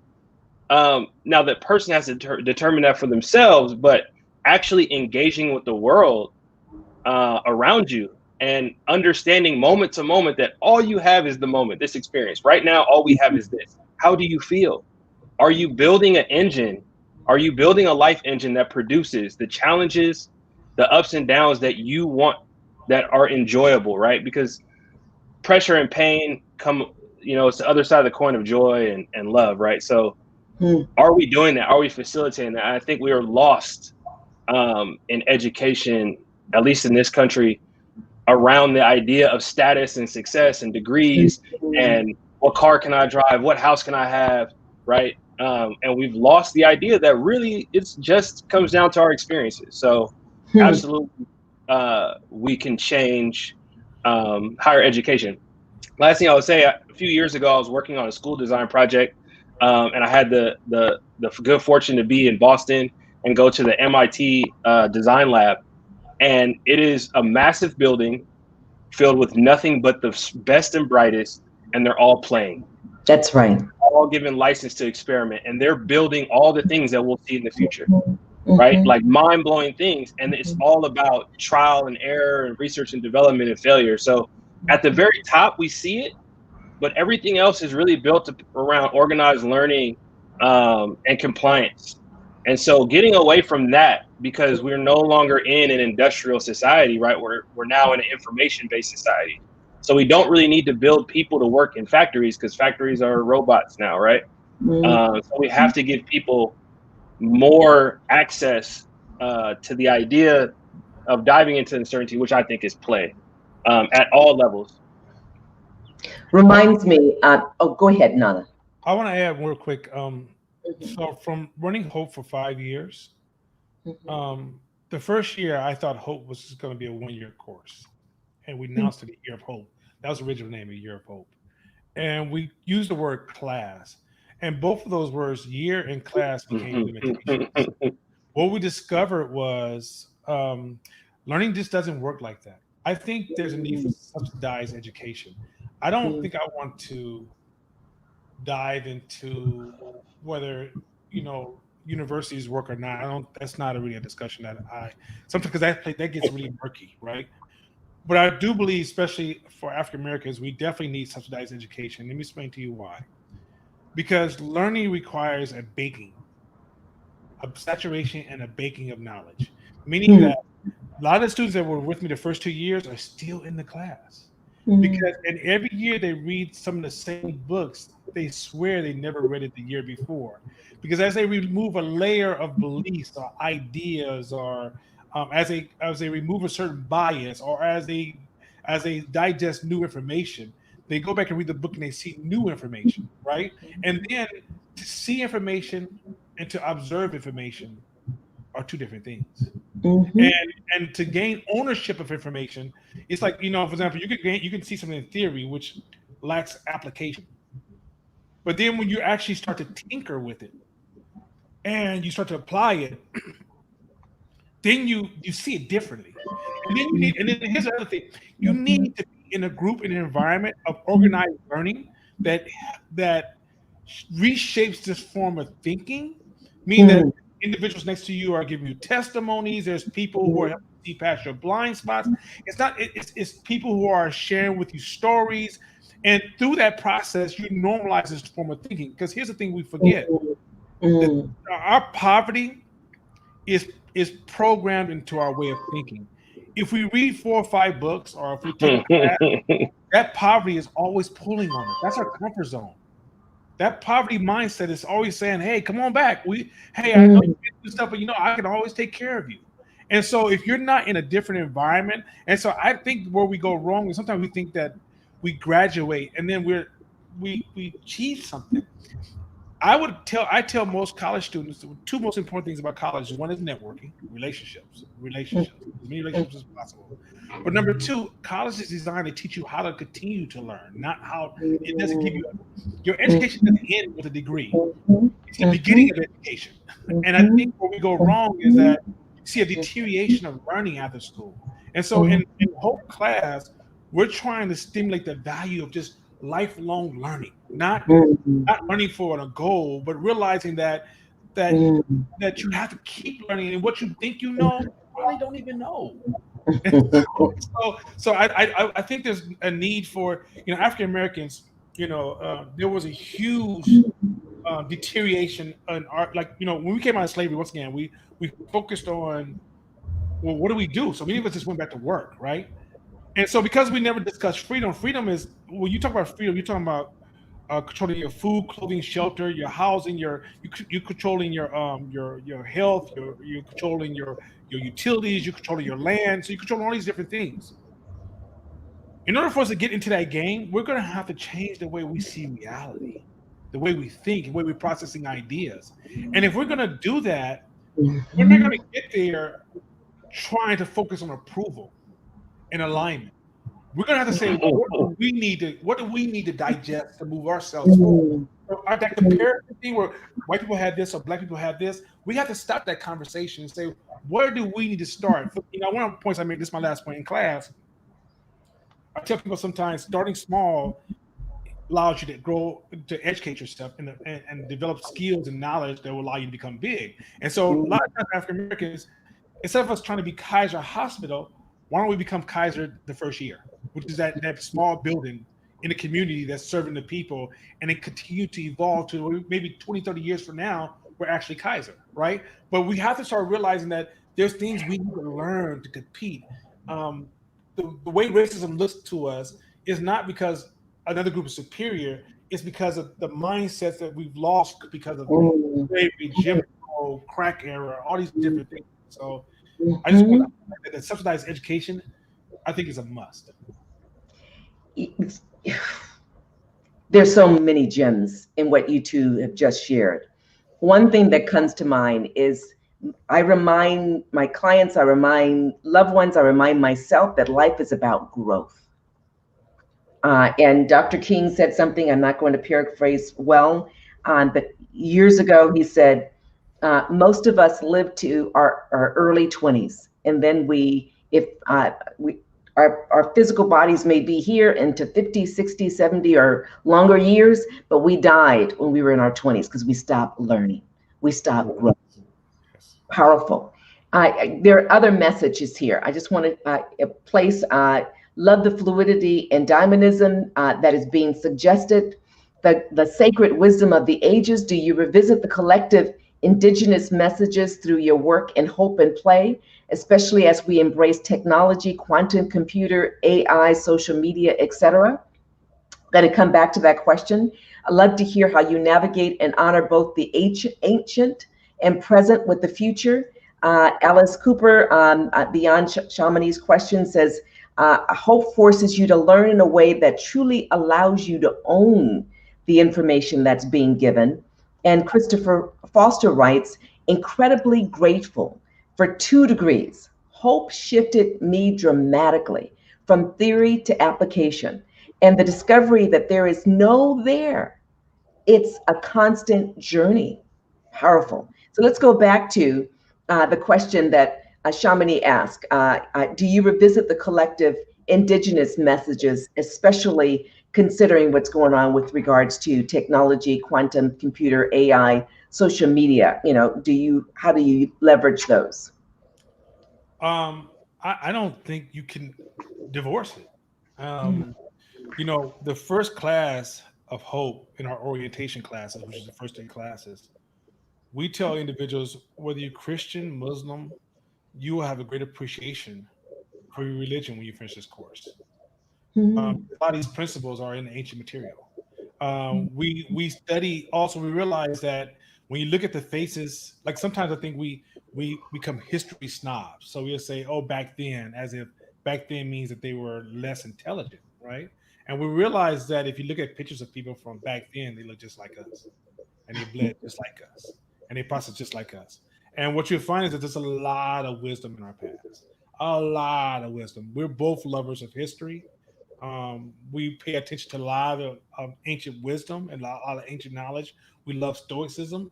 Now that person has to determine that for themselves, but actually engaging with the world around you and understanding moment to moment that all you have is the moment, this experience. Right now, all we have is this. How do you feel? Are you building an engine? Are you building a life engine that produces the challenges, the ups and downs that you want, that are enjoyable, right? Because pressure and pain come, it's the other side of the coin of joy and love, right? So are we doing that? Are we facilitating that? I think we are lost in education, at least in this country, around the idea of status and success and degrees and what car can I drive, what house can I have, right? And we've lost the idea that really it's just comes down to our experiences. So absolutely, we can change higher education. Last thing I would say, a few years ago, I was working on a school design project, and I had the good fortune to be in Boston and go to the MIT design lab. And it is a massive building filled with nothing but the best and brightest, and they're all playing. That's right. All given license to experiment, and they're building all the things that we'll see in the future, Mm-hmm. right? Like mind-blowing things. And it's all about trial and error and research and development and failure. So at the very top, we see it, but everything else is really built around organized learning and compliance. And so getting away from that, because we're no longer in an industrial society, right? We're now in an information-based society. So we don't really need to build people to work in factories, because factories are robots now, right? So we have to give people more access to the idea of diving into uncertainty, which I think is play at all levels. Reminds me, go ahead, Nana. I want to add real quick. So from running Hope for 5 years, the first year I thought Hope was just going to be a 1-year course, and we announced it a Year of Hope. That was the original name, a Year of Hope, and we used the word class, and both of those words, year and class, became limitations. What we discovered was learning just doesn't work like that. I think there's a need for subsidized education. I don't think I want to dive into whether universities work or not. I don't. That's not really a discussion that sometimes, because that gets really murky, right? But I do believe, especially for African Americans, we definitely need subsidized education. Let me explain to you why. Because learning requires a saturation and a baking of knowledge, meaning that a lot of the students that were with me the first 2 years are still in the class. Because and every year they read some of the same books, they swear they never read it the year before. Because as they remove a layer of beliefs or ideas, or as they remove a certain bias, or as they digest new information, they go back and read the book and they see new information, right? And then to see information and to observe information are two different things. And to gain ownership of information, it's like, for example, you can see something in theory which lacks application. But then when you actually start to tinker with it and you start to apply it, then you see it differently. And then here's the other thing. You need to be in a group, in an environment of organized learning that reshapes this form of thinking, meaning that individuals next to you are giving you testimonies. There's people who are helping you see past your blind spots. It's people who are sharing with you stories. And through that process, you normalize this form of thinking. Because here's the thing we forget. That our poverty is programmed into our way of thinking. If we read 4 or 5 books, or if we take a class, that poverty is always pulling on us. That's our comfort zone. That poverty mindset is always saying, "Hey, come on back. I know you do stuff, but I can always take care of you." And so, if you're not in a different environment, and so I think where we go wrong is sometimes we think that we graduate and then we achieve something. I tell most college students the 2 most important things about college. One is networking, relationships, as many relationships as possible. But number 2, college is designed to teach you how to continue to learn, not how it doesn't give you your education doesn't end with a degree. It's the beginning of education. And I think where we go wrong is that you see a deterioration of learning after school. And so in Hope class, we're trying to stimulate the value of just lifelong learning, not learning for a goal, but realizing that you have to keep learning, and what you think you know, you probably don't even know. So I think there's a need for African Americans. There was a huge deterioration in art. Like when we came out of slavery, once again we focused on, well, what do we do? So many of us just went back to work, right? And so because we never discussed freedom is, when you talk about freedom, you're talking about controlling your food, clothing, shelter, your housing, you controlling your health, you're controlling your utilities, you're controlling your land, so you control all these different things. In order for us to get into that game, we're going to have to change the way we see reality. the way we think, the way we're processing ideas. And if we're going to do that, we're not Mhm. going to get there trying to focus on approval and alignment. We're going to have to say, well, what do we need to digest to move ourselves forward? Mhm. So, that comparison thing where white people have this or black people have this, we have to stop that conversation and say, where do we need to start? One of the points I made, this is my last point in class. I tell people sometimes starting small allows you to grow, to educate yourself and develop skills and knowledge that will allow you to become big. And so a lot of times African Americans, instead of us trying to be Kaiser Hospital, why don't we become Kaiser the first year, which is that small building in the community that's serving the people, and then continue to evolve to maybe 20, 30 years from now, we're actually Kaiser, right? But we have to start realizing that there's things we need to learn to compete. The way racism looks to us is not because another group is superior, it's because of the mindsets that we've lost because of slavery, Jim Crow, crack era, all these different things. So I just want to highlight that subsidized education, I think, is a must. There's so many gems in what you two have just shared. One thing that comes to mind is I remind my clients, I remind loved ones, I remind myself that life is about growth. And Dr. King said something, I'm not going to paraphrase well, but years ago he said, most of us live to our early 20s, and then our physical bodies may be here into 50, 60, 70 or longer years, but we died when we were in our 20s because we stopped learning. We stopped growing. Powerful. There are other messages here. I just want to place love the fluidity and dynamism that is being suggested, the sacred wisdom of the ages. Do you revisit the collective indigenous messages through your work in hope and play, especially as we embrace technology, quantum computer, AI, social media, etc.? Going to come back to that question. I'd love to hear how you navigate and honor both the ancient and present with the future. Alice Cooper, beyond Chamonix's question, says, hope forces you to learn in a way that truly allows you to own the information that's being given. And Christopher Foster writes, incredibly grateful for 2 degrees. Hope shifted me dramatically from theory to application, and the discovery that there is no there. It's a constant journey. Powerful. So let's go back to the question that Chamonix asked. Do you revisit the collective indigenous messages, especially considering what's going on with regards to technology, quantum computer, AI, social media? How do you leverage those? I don't think you can divorce it. The first class of hope in our orientation classes, which is the first 8 classes, we tell individuals, whether you're Christian, Muslim, you will have a great appreciation for your religion when you finish this course. A lot of these principles are in the ancient material. We study also, we realize that when you look at the faces, like sometimes I think we become history snobs. So we'll say, oh, back then, as if back then means that they were less intelligent, right? And we realize that if you look at pictures of people from back then, they look just like us, and they bled just like us, and they process just like us. And what you'll find is that there's a lot of wisdom in our past, a lot of wisdom. We're both lovers of history. We pay attention to a lot of ancient wisdom and a lot of ancient knowledge. We love Stoicism.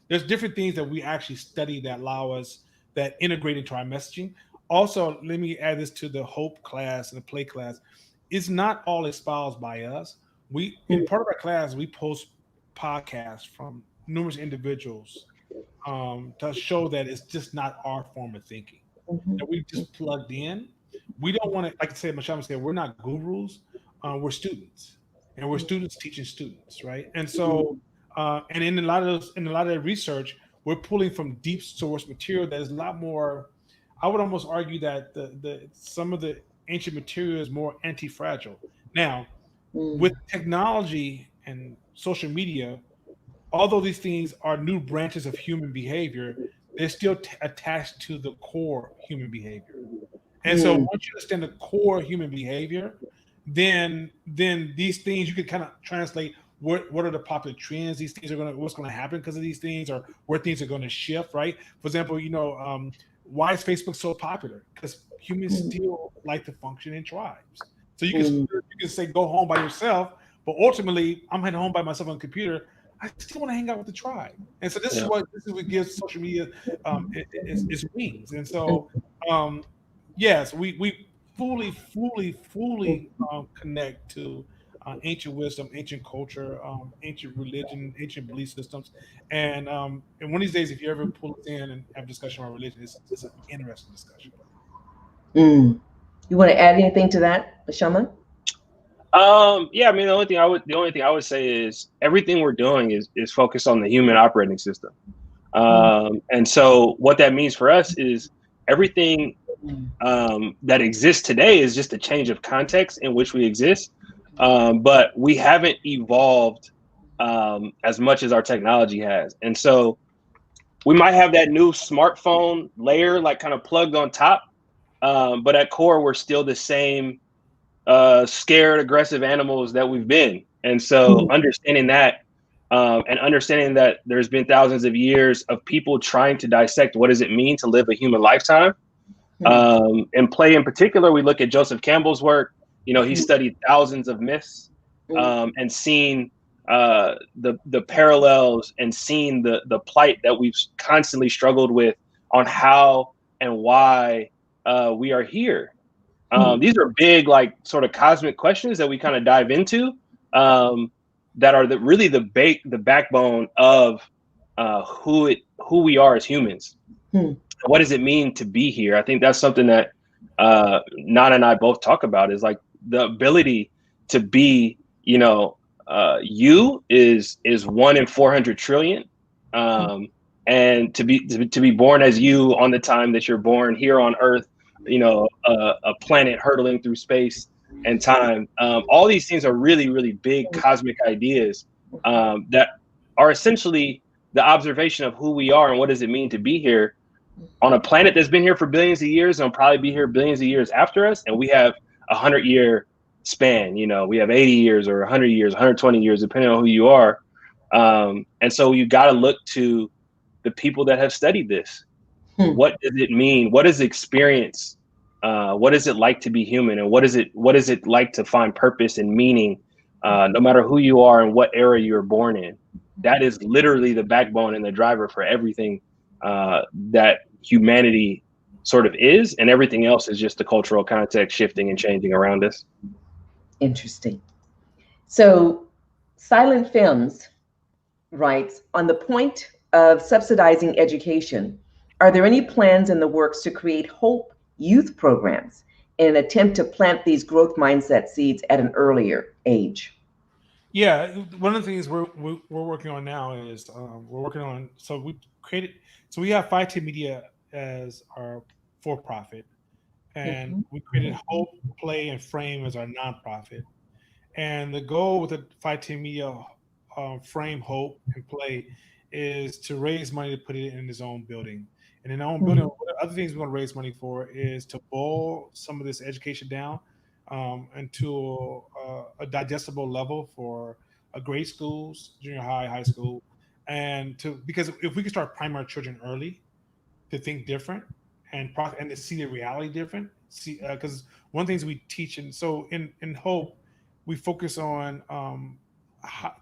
There's different things that we actually study that allow us, that integrate into our messaging. Also, let me add this to the hope class and the play class. It's not all espoused by us. In part of our class, we post podcasts from numerous individuals to show that it's just not our form of thinking, that we just plugged in. We don't want to, like I said, Mashama said, we're not gurus. We're students, and we're students teaching students, right? And so, and in a lot of the research, we're pulling from deep source material that is a lot more. I would almost argue that some of the ancient material is more anti-fragile. Now, with technology and social media, although these things are new branches of human behavior, they're still attached to the core human behavior. And so once you understand the core human behavior, then these things you can kind of translate what are the popular trends these things are going to, what's going to happen because of these things, or where things are going to shift, right? For example, why is Facebook so popular? Because humans still like to function in tribes. So you can say go home by yourself, but ultimately I'm heading home by myself on the computer. I still want to hang out with the tribe, and so this is what gives social media its wings. And so yes, we fully connect to ancient wisdom, ancient culture, ancient religion, ancient belief systems, and one of these days, if you ever pull us in and have a discussion about religion, it's an interesting discussion. You want to add anything to that, Mashama? Yeah, I mean, the only thing I would say is everything we're doing is focused on the human operating system. And so what that means for us is everything that exists today is just a change of context in which we exist. But we haven't evolved as much as our technology has. And so we might have that new smartphone layer like kind of plugged on top. But at core, we're still the same scared, aggressive animals that we've been. And so understanding that and understanding that there's been thousands of years of people trying to dissect what does it mean to live a human lifetime. And play in particular, we look at Joseph Campbell's work. He studied thousands of myths and seen the parallels and seen the plight that we've constantly struggled with on how and why we are here. These are big, like sort of cosmic questions that we kind of dive into that are really the backbone of who we are as humans. What does it mean to be here? I think that's something that Nana and I both talk about, is like the ability to be, you is 1 in 400 trillion. And to be born as you on the time that you're born here on Earth, a planet hurtling through space and time. All these things are really, really big cosmic ideas that are essentially the observation of who we are and what does it mean to be here on a planet that's been here for billions of years and will probably be here billions of years after us. And we have 100-year span, we have 80 years or 100 years, 120 years, depending on who you are. And so you got to look to the people that have studied this. What does it mean? What is experience? What is it like to be human? And what is it like to find purpose and meaning, no matter who you are and what era you were born in? That is literally the backbone and the driver for everything that humanity sort of is, and everything else is just the cultural context shifting and changing around us. Interesting. So Silent Films writes, on the point of subsidizing education, are there any plans in the works to create Hope youth programs in an attempt to plant these growth mindset seeds at an earlier age? Yeah, one of the things we're working on now is we have 5T Media as our for-profit, and we created Hope, Play, and Frame as our nonprofit. And the goal with the 5T Media Frame, Hope, and Play is to raise money to put it in his own building. And in our own building, other things we want to raise money for is to boil some of this education down into a digestible level for grade schools, junior high, high school, because if we can start priming our children early to think different and to see the reality different, because one of the things we teach, and so in Hope, we focus on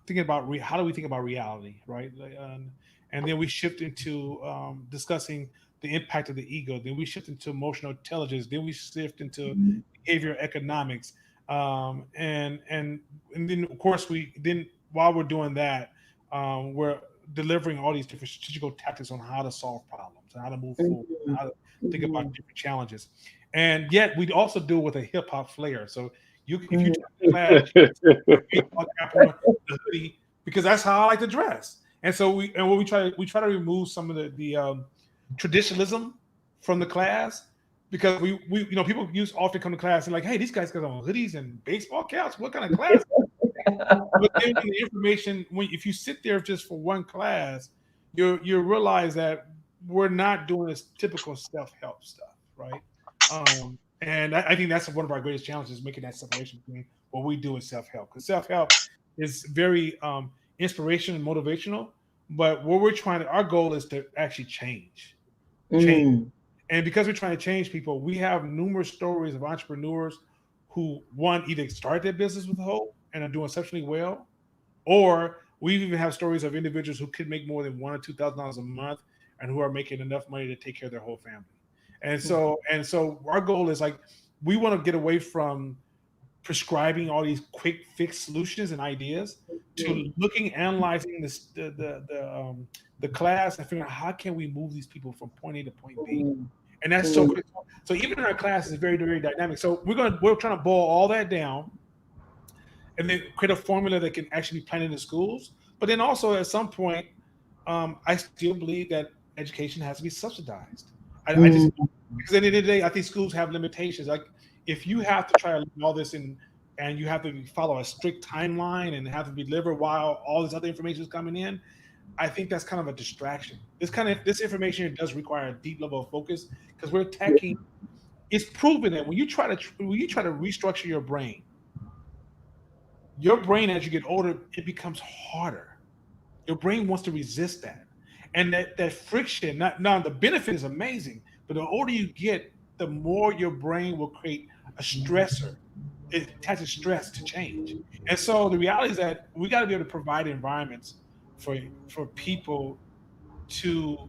thinking about how do we think about reality, right? And then we shift into discussing the impact of the ego. Then we shift into emotional intelligence. Then we shift into behavioral economics. And then of course while we're doing that, we're delivering all these different strategical tactics on how to solve problems and how to move forward, and how to think about different challenges. And yet we also do it with a hip hop flair. So if you take class, the hoodie, because that's how I like to dress. And so we try to remove some of the traditionalism from the class, because we people often come to class and like, hey, these guys got on hoodies and baseball caps. What kind of class? But then the information, if you sit there just for one class, you realize that we're not doing this typical self-help stuff, right? And I think that's one of our greatest challenges, making that separation between what we do and self-help. Because self-help is very inspirational and motivational. But what we're our goal is to actually change. And because we're trying to change people, we have numerous stories of entrepreneurs who, one, either started their business with hope and are doing exceptionally well, or we even have stories of individuals who could make more than $1,000 or $2,000 a month and who are making enough money to take care of their whole family. And so our goal is like, we want to get away from prescribing all these quick fix solutions and ideas to looking, analyzing the class and figuring out how can we move these people from point A to point B. And that's so critical. So even in our class is very, very dynamic. So we're trying to boil all that down and then create a formula that can actually be planted in the schools. But then also at some point, I still believe that education has to be subsidized. I just, because at the end of the day, I think schools have limitations. Like if you have to try to learn all this and you have to follow a strict timeline and have to be delivered while all this other information is coming in, I think that's kind of a distraction. This information does require a deep level of focus because we're attacking. It's proven that when you try to restructure your brain as you get older, it becomes harder. Your brain wants to resist that, and that friction. Now the benefit is amazing, but the older you get, the more your brain will create a stressor. It attaches stress to change, and so the reality is that we got to be able to provide environments for people to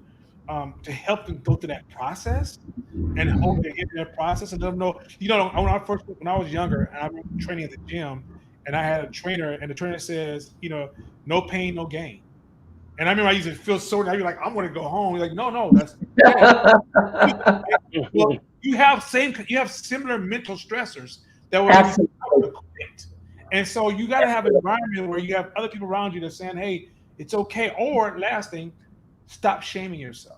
help them go through that process and hope they get in that process and let them know. When I was younger, and I remember training at the gym, and I had a trainer, and the trainer says, no pain, no gain. And I remember I used to feel so. I'd be like, I'm going to go home. You're like, no, that's. Well, you have similar mental stressors that will quit. And so you got to have an environment where you have other people around you that's saying, hey, it's okay. Or last thing, stop shaming yourself.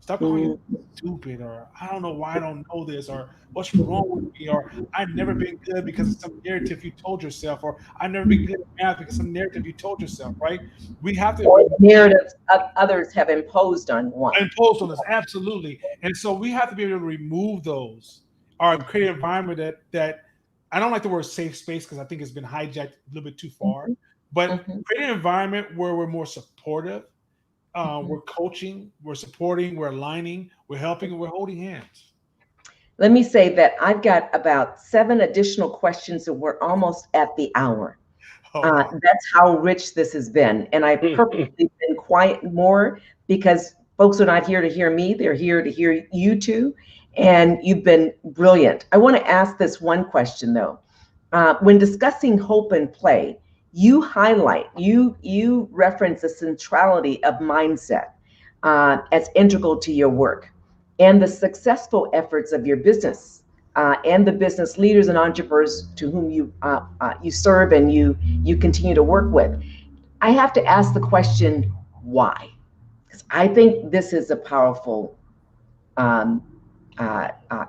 Stop calling you stupid, or I don't know why I don't know this, or what's wrong with me, or I've never been good because of some narrative you told yourself, or I've never been good at math because of some narrative you told yourself, right? We have to narratives others have imposed on one. Imposed on us, absolutely. And so we have to be able to remove those or create an environment that I don't like the word safe space because I think it's been hijacked a little bit too far, but create an environment where we're more supportive. We're coaching, we're supporting, we're aligning, we're helping, and we're holding hands. Let me say that I've got about 7 additional questions, and we're almost at the hour. That's how rich this has been. And I've purposely been quiet more because folks are not here to hear me. They're here to hear you two. And you've been brilliant. I want to ask this one question, though. When discussing hope and play, you highlight, you reference the centrality of mindset as integral to your work and the successful efforts of your business and the business leaders and entrepreneurs to whom you serve and you continue to work with. I have to ask the question, why? Because I think this is a powerful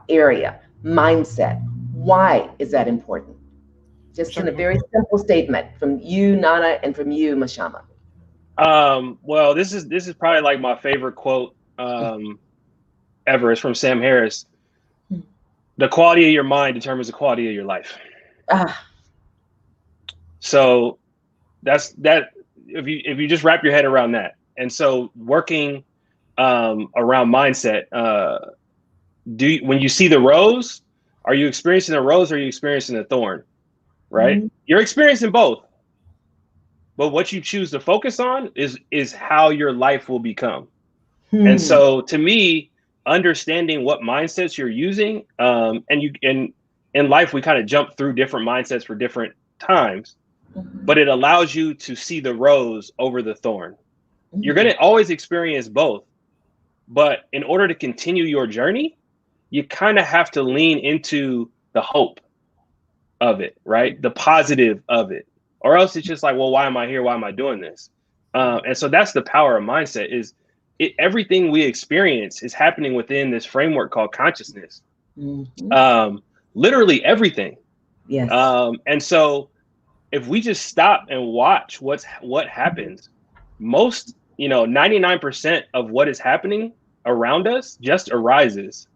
area, mindset. Why is that important? Just in a very simple statement from you, Nana, and from you, Mashama. Well, this is probably like my favorite quote ever. It's from Sam Harris. The quality of your mind determines the quality of your life. So that's that. If you just wrap your head around that, and so working around mindset. When you see the rose, are you experiencing the rose or are you experiencing the thorn? Right? You're experiencing both. But what you choose to focus on is how your life will become. And so to me, understanding what mindsets you're using, and in life, we kind of jump through different mindsets for different times, but it allows you to see the rose over the thorn. You're going to always experience both. But in order to continue your journey, you kind of have to lean into the hope of it, right? The positive of it, or else it's just like, well, why am I here? Why am I doing this? And so that's the power of mindset. Everything we experience is happening within this framework called consciousness. Literally everything. Yes. And so if we just stop and watch what happens, most 99% of what is happening around us just arises.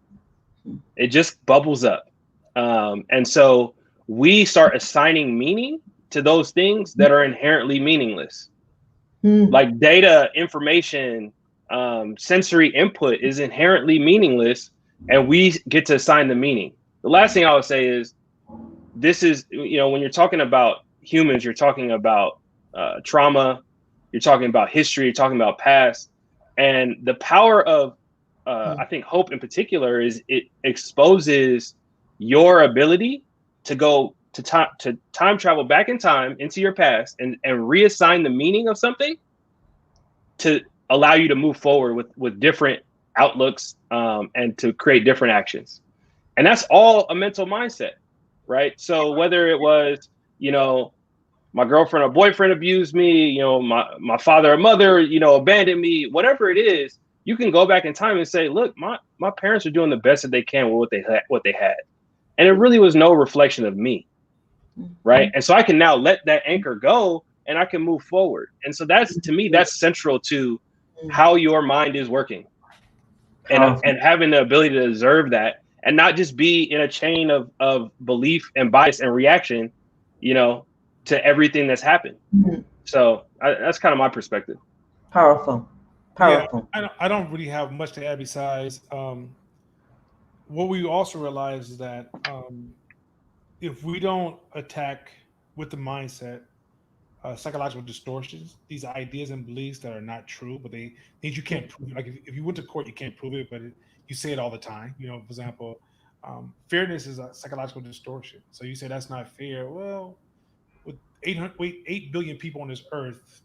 It just bubbles up. And so we start assigning meaning to those things that are inherently meaningless. Mm. Like data, information, sensory input is inherently meaningless, and we get to assign the meaning. The last thing I would say is, this is, you know, when you're talking about humans, you're talking about trauma, you're talking about history, you're talking about past, and the power of I think hope in particular is it exposes your ability to go to time travel back in time into your past and reassign the meaning of something to allow you to move forward with different outlooks, and to create different actions. And that's all a mental mindset, right? So whether it was, you know, my girlfriend or boyfriend abused me, you know, my father or mother, you know, abandoned me, whatever it is, you can go back in time and say, look, my parents are doing the best that they can with what they had. And it really was no reflection of me, right? And so I can now let that anchor go and I can move forward. And so that's, to me, that's central to how your mind is working, and having the ability to observe that and not just be in a chain of belief and bias and reaction, you know, to everything that's happened. So that's kind of my perspective. Powerful. Yeah, I don't really have much to add besides what we also realize is that if we don't attack with the mindset psychological distortions, these ideas and beliefs that are not true, but things you can't prove. Like if you went to court, you can't prove it, but you say it all the time. You know, for example, fairness is a psychological distortion. So you say that's not fair. Well, with 8 billion people on this earth,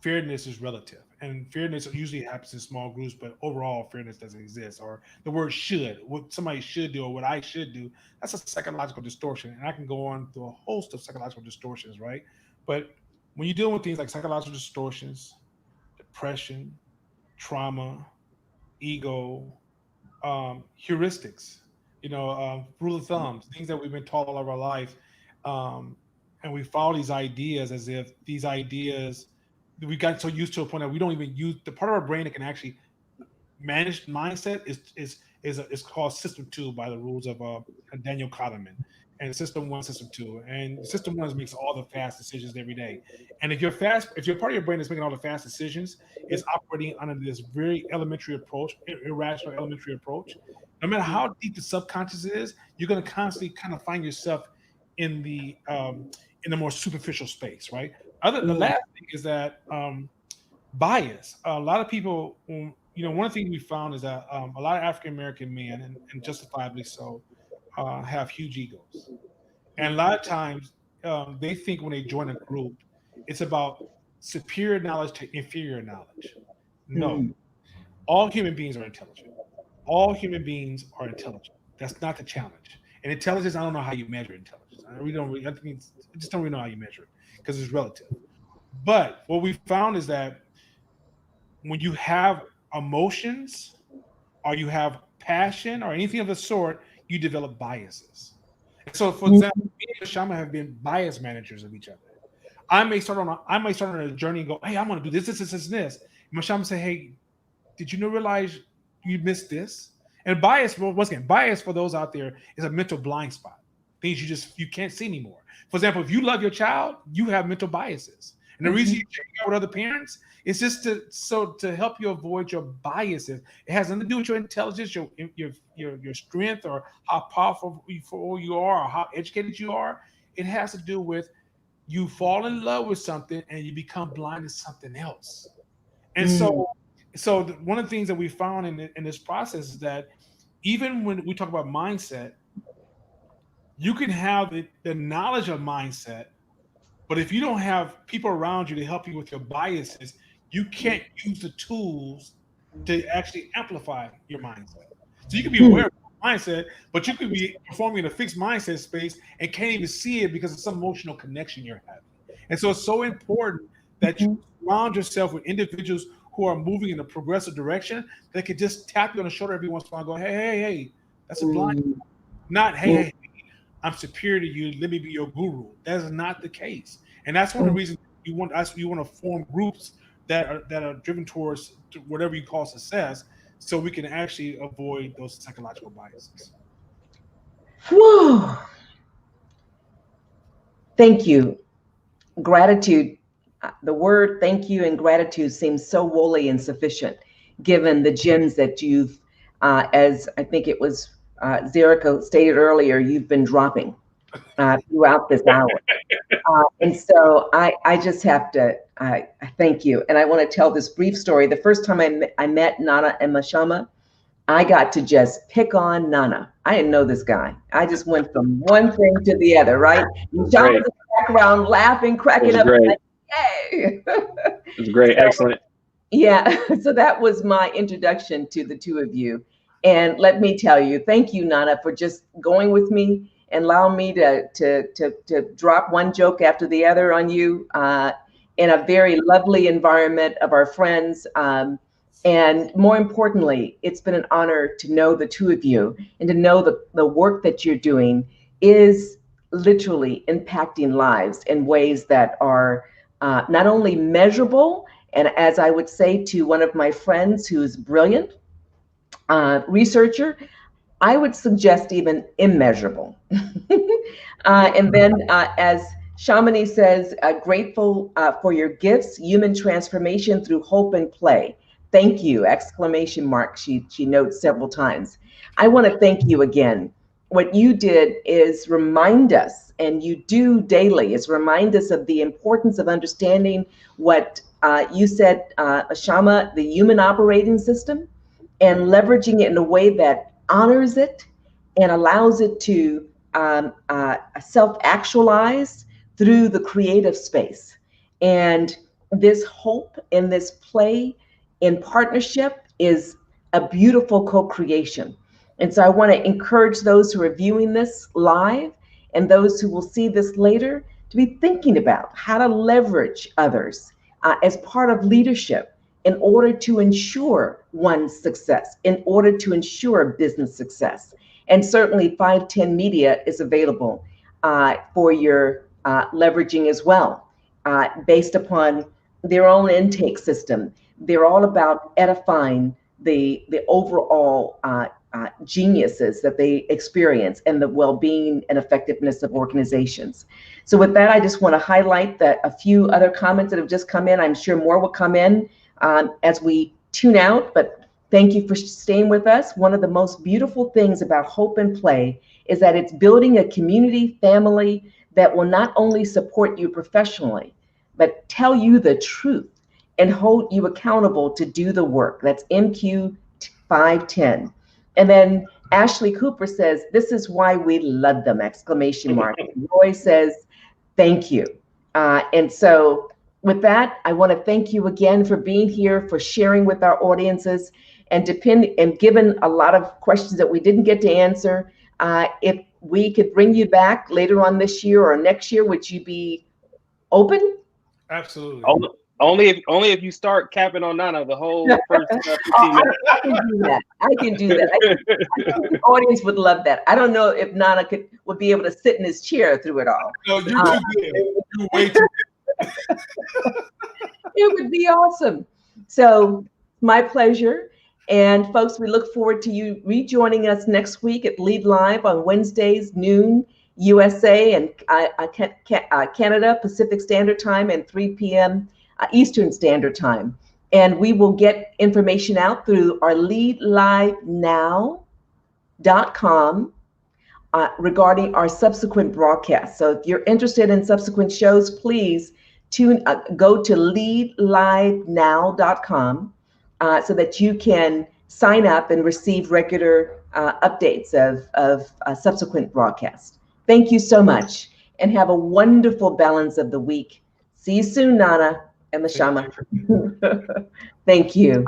fairness is relative, and fairness usually happens in small groups. But overall, fairness doesn't exist. Or the word "should," what somebody should do or what I should do, that's a psychological distortion. And I can go on through a host of psychological distortions, right? But when you're dealing with things like psychological distortions, depression, trauma, ego, heuristics, you know, rule of thumbs, things that we've been taught all of our life, and we follow these ideas as if these ideas, we got so used to a point that we don't even use the part of our brain that can actually manage mindset is called System 2 by the rules of Daniel Kahneman. And System 1, System 2. And System 1 makes all the fast decisions every day. And if your part of your brain is making all the fast decisions, is operating under this very elementary approach, irrational elementary approach, no matter how deep the subconscious is, you're going to constantly kind of find yourself in the more superficial space, right? The last thing is that bias. A lot of people, you know, one of the things we found is that a lot of African American men, and justifiably so, have huge egos. And a lot of times they think when they join a group, it's about superior knowledge to inferior knowledge. No, all human beings are intelligent. All human beings are intelligent. That's not the challenge. And intelligence, I don't know how you measure intelligence. I just don't really know how you measure it because it's relative. But what we found is that when you have emotions or you have passion or anything of the sort, you develop biases. And so, for example, me and Mashama have been bias managers of each other. I may start on a journey and go, hey, I'm going to do this. And Mashama say, hey, did you realize you missed this? And bias, well, once again, bias for those out there is a mental blind spot. Things you can't see anymore. For example, if you love your child, you have mental biases. And the reason you check out with other parents is just to help you avoid your biases. It has nothing to do with your intelligence, your strength, or how powerful you are, or how educated you are. It has to do with you fall in love with something and you become blind to something else. And so one of the things that we found in this process is that even when we talk about mindset, you can have the knowledge of mindset, but if you don't have people around you to help you with your biases, you can't use the tools to actually amplify your mindset. So you can be aware of your mindset, but you could be performing in a fixed mindset space and can't even see it because of some emotional connection you're having. And so it's so important that you surround yourself with individuals who are moving in a progressive direction that can just tap you on the shoulder every once in a while and go, hey, that's a blind. Not, hey, I'm superior to you, let me be your guru. That is not the case. And that's one of the reasons you want to form groups that are driven towards whatever you call success, so we can actually avoid those psychological biases. Whoa. Thank you. Gratitude, the word thank you and gratitude seems so wholly insufficient given the gems that you've, as I think it was Zerica stated earlier, you've been dropping throughout this hour. And so I just have to thank you. And I want to tell this brief story. The first time I met Nana and Mashama, I got to just pick on Nana. I didn't know this guy. I just went from one thing to the other, right? Mashama was in the background laughing, cracking up. Great. Like, yay! It's great. So, Excellent. yeah, so that was my introduction to the two of you. And let me tell you, thank you, Nana, for just going with me and allowing me to drop one joke after the other on you in a very lovely environment of our friends. And more importantly, it's been an honor to know the two of you and to know the work that you're doing is literally impacting lives in ways that are not only measurable, and as I would say to one of my friends who's brilliant researcher, I would suggest even immeasurable. And then as Shamini says, grateful for your gifts, human transformation through hope and play. Thank you, exclamation mark, she notes several times. I want to thank you again. What you did is remind us, and you do daily, is remind us of the importance of understanding what you said, Mashama, the human operating system, and leveraging it in a way that honors it and allows it to self-actualize through the creative space. And this hope and this play in partnership is a beautiful co-creation. And so I want to encourage those who are viewing this live and those who will see this later to be thinking about how to leverage others as part of leadership in order to ensure one's success, in order to ensure business success. And certainly 510 Media is available for your leveraging as well, based upon their own intake system. They're all about edifying the overall geniuses that they experience and the well-being and effectiveness of organizations. So with that, I just want to highlight that a few other comments that have just come in. I'm sure more will come in as we tune out, but thank you for staying with us. One of the most beautiful things about Hope and Play is that it's building a community family that will not only support you professionally, but tell you the truth and hold you accountable to do the work. That's MQ 510. And then Ashley Cooper says, this is why we love them, exclamation mark. Roy says, thank you. And so with that, I want to thank you again for being here, for sharing with our audiences, and given a lot of questions that we didn't get to answer. If we could bring you back later on this year or next year, would you be open? Absolutely. Only if you start capping on Nana the whole first 15 minutes. I can do that. I can do that. I think the audience would love that. I don't know if Nana would be able to sit in his chair through it all. No, you're too good. You're way too good. It would be awesome. So my pleasure. And folks, we look forward to you rejoining us next week at Lead Live on Wednesdays, noon, USA and Canada, Pacific Standard Time, and 3 p.m. Eastern Standard Time. And we will get information out through our leadlivenow.com regarding our subsequent broadcasts. So if you're interested in subsequent shows, please go to leadlivenow.com so that you can sign up and receive regular updates of subsequent broadcasts. Thank you so much, and have a wonderful balance of the week. See you soon, Nana and Mashama. Thank you.